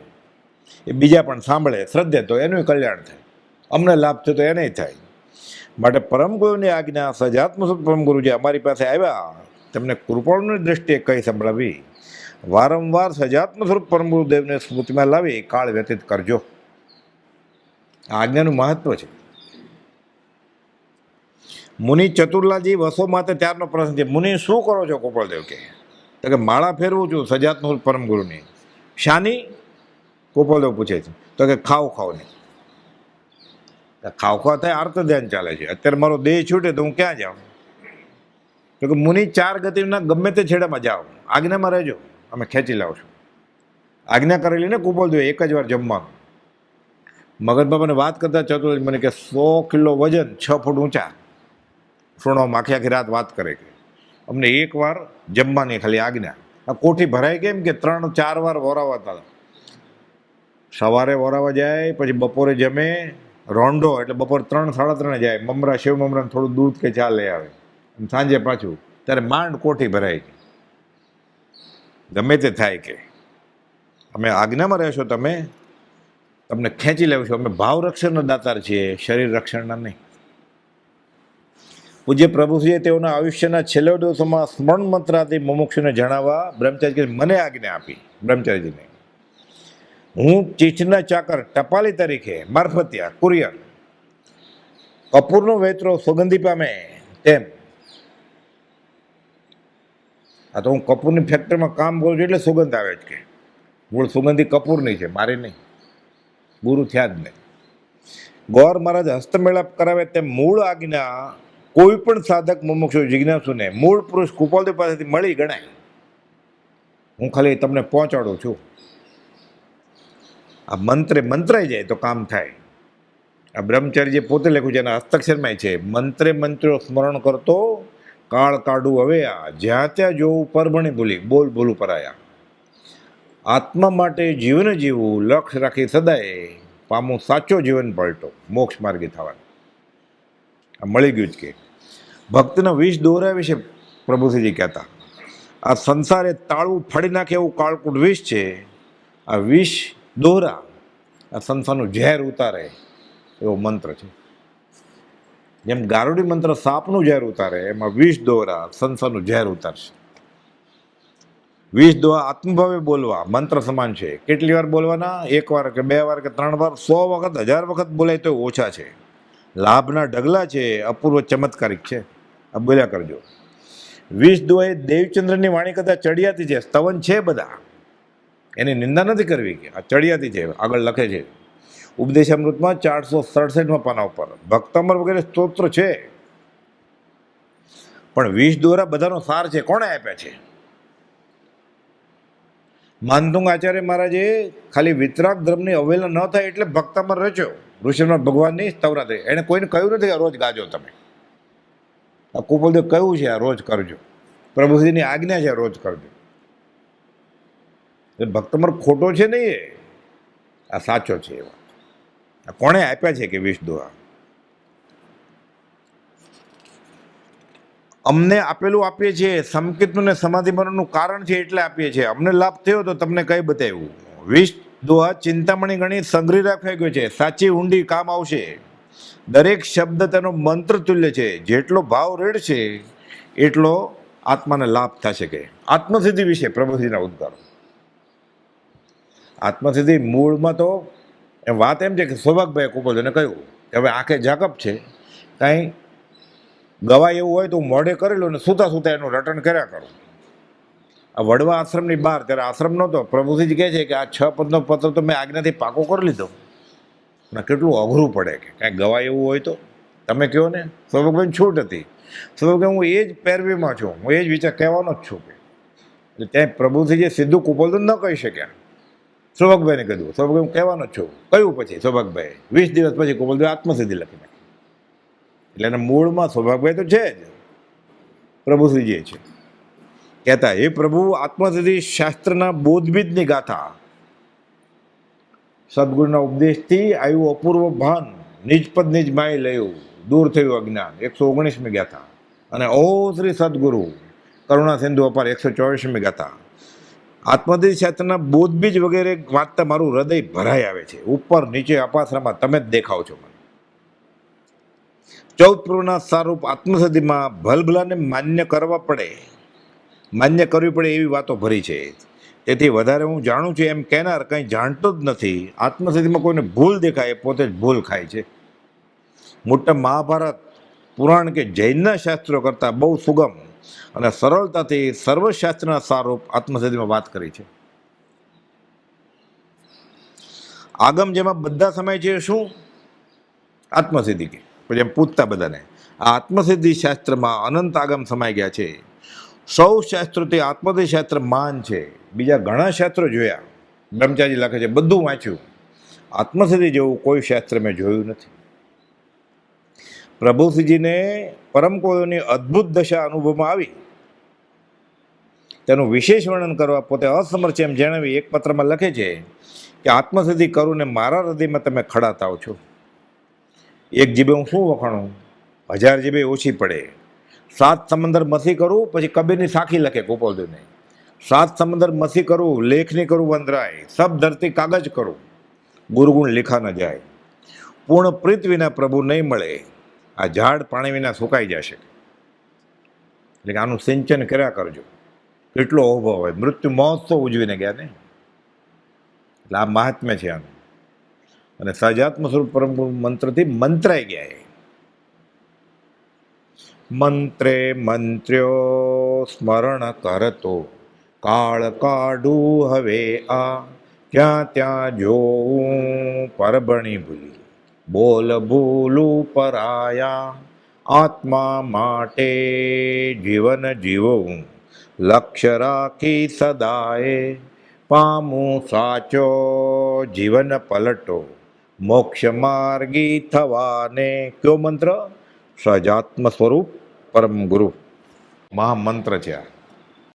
એ બીજા પણ સાંભળે, શ્રદ્ધે તો એનું કલ્યાણ થાય, અમને લાભ થયો તો એને થાય. માટે પરમગુરુની આજ્ઞા સજાત્મ પરમગુરુજી અમારી પાસે આવ્યા, તેમને કૃપાળુની દ્રષ્ટિએ કહી સંભળાવી. વારંવાર સજાત્મ સ્વરૂપ પરમગુરુદેવને સ્મૃતિમાં લાવી કાળ વ્યતીત કરજો. આ આજ્ઞાનું મહત્વ છે. મુનિ ચતુરલાલજી વસો માતે ત્યારનો પ્રશ્ન છે. મુનિ શું કરો છો ગોપાલદેવ કે? તો કે માળા ફેરવું છું સજાત્મ પરમગુરુની. શાની? ગોપાલદેવ પૂછે છે. તો કે ખાવ નહીં. ખાવ થાય આર્ત ધ્યાન ચાલે છે. અત્યારે મારો દેહ છૂટે તો હું ક્યાં જાઉં? તો કે મુનિ 4 ગતિના ગમે તે છેડામાં જાઓ, આજ્ઞામાં રહેજો, અમે ખેંચી લાવશું. આજ્ઞા કરેલી ને ગોપાલદેવ એક જ વાર જમવાનું. મગજબાબાને વાત કરતા ચતુર મને કે 100 કિલો વજન, 6 ફૂટ ઊંચા, સુણવામાં આખી રાત વાત કરે કે અમને એક વાર જમવાની ખાલી આજ્ઞા. આ કોઠી ભરાય કેમ કે 3-4 વાર વોરાવાતા. સવારે વોરાવા જાય, પછી બપોરે જમે, રોંઢો એટલે બપોર 3-3:30 જાય, મમરા સેવ મમરાને થોડું દૂધ કે ચા લઈ આવે, અને સાંજે પાછું. ત્યારે માંડ કોઠી ભરાય કે ગમે તે થાય કે અમે આજ્ઞામાં રહેશો, તમને ખેંચી લેવશો. અમે ભાવ રક્ષણના દાતાર છીએ, શરીર રક્ષણના નહીં. પૂજ્ય પ્રભુજીએ તેઓના આયુષ્યના છેલ્લા દિવસોમાં સ્મરણ મંત્રાથી મુમુક્ષુને જણાવવા બ્રહ્મચારી મને આજ્ઞા આપી. બ્રહ્મચારીજીને હું ચીઠના ચાકર, ટપાલી તરીકે, મારફતિયા, કુરિયર, કપૂરનો વેતરો સુગંધી પામે તેમ. આ તો હું કપૂરની ફેક્ટરીમાં કામ કરું છું એટલે સુગંધ આવે જ કે મૂળ સુગંધી કપૂરની છે, મારી નહીં. ગુરુ થયા જ નહીં. ગોર મહારાજ હસ્તમેળાપ કરાવે તેમ મૂળ આજ્ઞા કોઈ પણ સાધક મુમુક્ષુ જિજ્ઞાસુને મૂળ પુરુષ કૃપાલદેવ પાસેથી મળી ગણાય. હું ખાલી તમને પહોંચાડું છું. આ મંત્રાઈ જાય તો કામ થાય. આ બ્રહ્મચારી જે પોતે લખ્યું છે એના હસ્તાક્ષરમાં છે. મંત્રો સ્મરણ કરતો કાળ કાઢું હવે આ, જ્યાં ત્યાં જોવું પરભણી ભૂલી, બોલ ભૂલું પરાયા. આત્મા માટે જીવન જીવવું, લક્ષ્ય રાખી સદાય પામું સાચો જીવન પલટો, મોક્ષ માર્ગી થવાનું. આ મળી ગયું જ કે ભક્તના વિષ દોરા વિશે પ્રભુશ્રીજી કહેતા. આ સંસારે તાળું ફાડી નાખે એવું કાળકૂટ વિષ છે. આ વિષ દોરા આ સંસારનું ઝેર ઉતારે એવો મંત્ર છે. જેમ ગારુડી મંત્ર સાપનું ઝેર ઉતારે, એમાં વિષ દોરા સંસારનું ઝેર ઉતારશે. વિષ દોરા આત્મભાવે બોલવા મંત્ર સમાન છે. કેટલી વાર બોલવાના? 1 વાર કે 2 વાર કે 3 વાર, 100 વખત 1000 વખત બોલાય તો ઓછા છે. લાભના ઢગલા છે, અપૂર્વ ચમત્કારિક છે. આ બોલ્યા કરજો. વિષ દોએ દેવચંદ્રની વાણી કરતા ચડિયાતી છે. સ્તવન છે બધા, એની નિંદા નથી કરવી કે આ ચડિયાતી છે. આગળ લખે છે ઉપદેશામૃતમાં 467માં પાના ઉપર ભક્તામર વગેરે સ્તોત્ર છે. પણ વિષ દોરા બધાનો સાર છે. કોણે આપ્યા છે? માનતુંગ આચાર્ય મહારાજે ખાલી વિતરાગ ધર્મની અવહેલના ન થાય એટલે ભક્તામર રચ્યો. ઋષિનાથ ભગવાનની સ્તવરા થઈ. એણે કોઈને કહ્યું નથી કે રોજ ગાજો તમે. આ કુપોલદેવ કયું છે આ રોજ કરજો, પ્રભુજીની આજ્ઞા છે રોજ કરજો. એ ભક્ત મારો ખોટો છે નહીં, આ સાચો છે. એવા આ કોણે આપ્યા છે કે 20 દોહા? અમને આપેલું આપીએ છીએ, સંકિતનું ને સમાધિ મરણનું કારણ છે એટલે આપીએ છીએ. અમને લાભ થયો તો તમને કઈ બતાવ્યું. 20 દોહા ચિંતામણી ગણી સંગ્રહી રાખવા ગયો છે, સાચી ઊંડી કામ આવશે. દરેક શબ્દ તેનો મંત્ર તુલ્ય છે. જેટલો ભાવ રેડશે એટલો આત્માને લાભ થશે. કે આત્મસિદ્ધિ વિશે પ્રભુજીના ઉદ્ગારો. આત્મસિદ્ધિ મૂળમાં તો વાત એમ છે કે સૌભાગભાઈ કુપોલદેવને કહ્યું કે હવે આંખે ઝાકપ છે, કાંઈ ગવાય એવું હોય તો હું મોઢે કરી લઉં ને સૂતા સૂતા એનું રટણ કર્યા કરું. આ વડવા આશ્રમની બહાર, ત્યારે આશ્રમ નહોતો, પ્રભુજી કહે છે કે આ 6 પદનો પત્ર તો મેં આજ્ઞાથી પાકો કરી લીધો. અને કેટલું અઘરું પડે કે કાંઈ ગવાય એવું હોય તો તમે કહો ને. સૌભાગભાઈ છૂટ હતી. સૌભાગભાઈ હું એ જ પેરવીમાં છું, હું એ જ વિચાર કહેવાનો જ છું. એટલે ત્યાં પ્રભુજી સીધું કુપોલદેવ ન કહી શક્યા. સૌભાગભાઈને કીધું, સૌભાગભાઈ હું કહેવાનો જ છું. કહ્યું પછી સૌભાગભાઈ 20 દિવસ પછી કુપોલદેવ આત્મસિદ્ધિ લખી નાખી. એટલે એના મૂળમાં સૌભાગભાઈ તો છે જ, પ્રભુશ્રીજી છે. કહેતા હે પ્રભુ, આત્મસિદ્ધિ શાસ્ત્રના બોધબીજની ગાથા, સદગુરુના ઉપદેશથી આવ્યું અપૂર્વ ભાન, નિજપદ નિજ માય લયું, દૂર થયું અજ્ઞાન, 119મી ગાથા. અને ઓ શ્રી સદગુરુ કરુણા સિંધુ અપાર 124મી ગાથા. આત્મસિદ્ધિ શાસ્ત્રના બોધબીજ વગેરે વાંચતા મારું હૃદય ભરાઈ આવે છે. ઉપર નીચે અપાસરામાં તમે જ દેખાવ છો મને. 14 પ્રભુના સારૂપ આત્મસિદ્ધિમાં ભલભલાને માન્ય કરવા પડે, માન્ય કરવી પડે એવી વાતો ભરી છે. તેથી વધારે હું જાણું છું એમ કહેનાર કંઈ જાણતો જ નથી. આત્મસિદ્ધિમાં કોઈને ભૂલ દેખાય પોતે જ ભૂલ ખાય છે. મોટા મહાભારત, પુરાણ કે જૈનના શાસ્ત્રો કરતાં બહુ સુગમ અને સરળતાથી સર્વશાસ્ત્રના સારૂપ આત્મસિદ્ધિમાં વાત કરી છે. આગમ જેમાં બધા સમય છે શું? આત્મસિદ્ધિ કે પછી એમ પૂછતા બધાને આ આત્મસિદ્ધિ શાસ્ત્રમાં અનંત આગમ સમાઈ ગયા છે. સૌ શાસ્ત્રોથી આત્મસિદ્ધિ શાસ્ત્ર માન છે. બીજા ઘણા શાસ્ત્રો જોયા, બ્રહ્મચારી લખે છે, બધું વાંચ્યું, આત્મસિદ્ધિ જેવું કોઈ શાસ્ત્ર મેં જોયું નથી. પ્રભુશ્રીજીને પરમકોની અદ્ભુત દશા અનુભવમાં આવી, તેનું વિશેષ વર્ણન કરવા પોતે અસમર્થ છે એમ જણાવી એક પત્રમાં લખે છે કે આત્મસિદ્ધિ કરું ને મારા હૃદયમાં તમે ખડા થાવ છો. એક જીભે હું શું વખાણું, 1000 જીભે ઓછી પડે. 7 સમંદર મસી કરું, પછી કબીરની સાખી લખે કુપોલદેવને, 7 સમંદર મસી કરું, લેખની કરું વંદરાય, સબ ધરતી કાગજ કરું, ગુરુગુણ લેખા ન જાય. પૂર્ણ પ્રીત વિના પ્રભુ નહીં મળે, આ ઝાડ પાણી વિના સુકાઈ જશે. એટલે કે આનું સિંચન કર્યા કરજો. કેટલો અભાવ હોય, મૃત્યુ મહોત્સવ ઉજવીને ગયા ને. એટલે આ મહાત્મ્ય છે આનું. અને સહજાત્મ સ્વરૂપ પરમ મંત્રથી મંત્રાઈ ગયા. મંત્રે મંત્ર્યો સ્મરણ કરતો, કાળ કાઢું હવે આ, ત્યાં ત્યાં જોઉં પરબણી ભૂલી, બોલ ભૂલું પરાયા. આત્મા માટે જીવન જીવવું, લક્ષ્ય રાખી સદાએ, પામું સાચો જીવન પલટો, મોક્ષ માર્ગી થવાને. કયો મંત્ર? સહજાત્મ સ્વરૂપ પરમ ગુરુ. મહામંત્ર છે આ.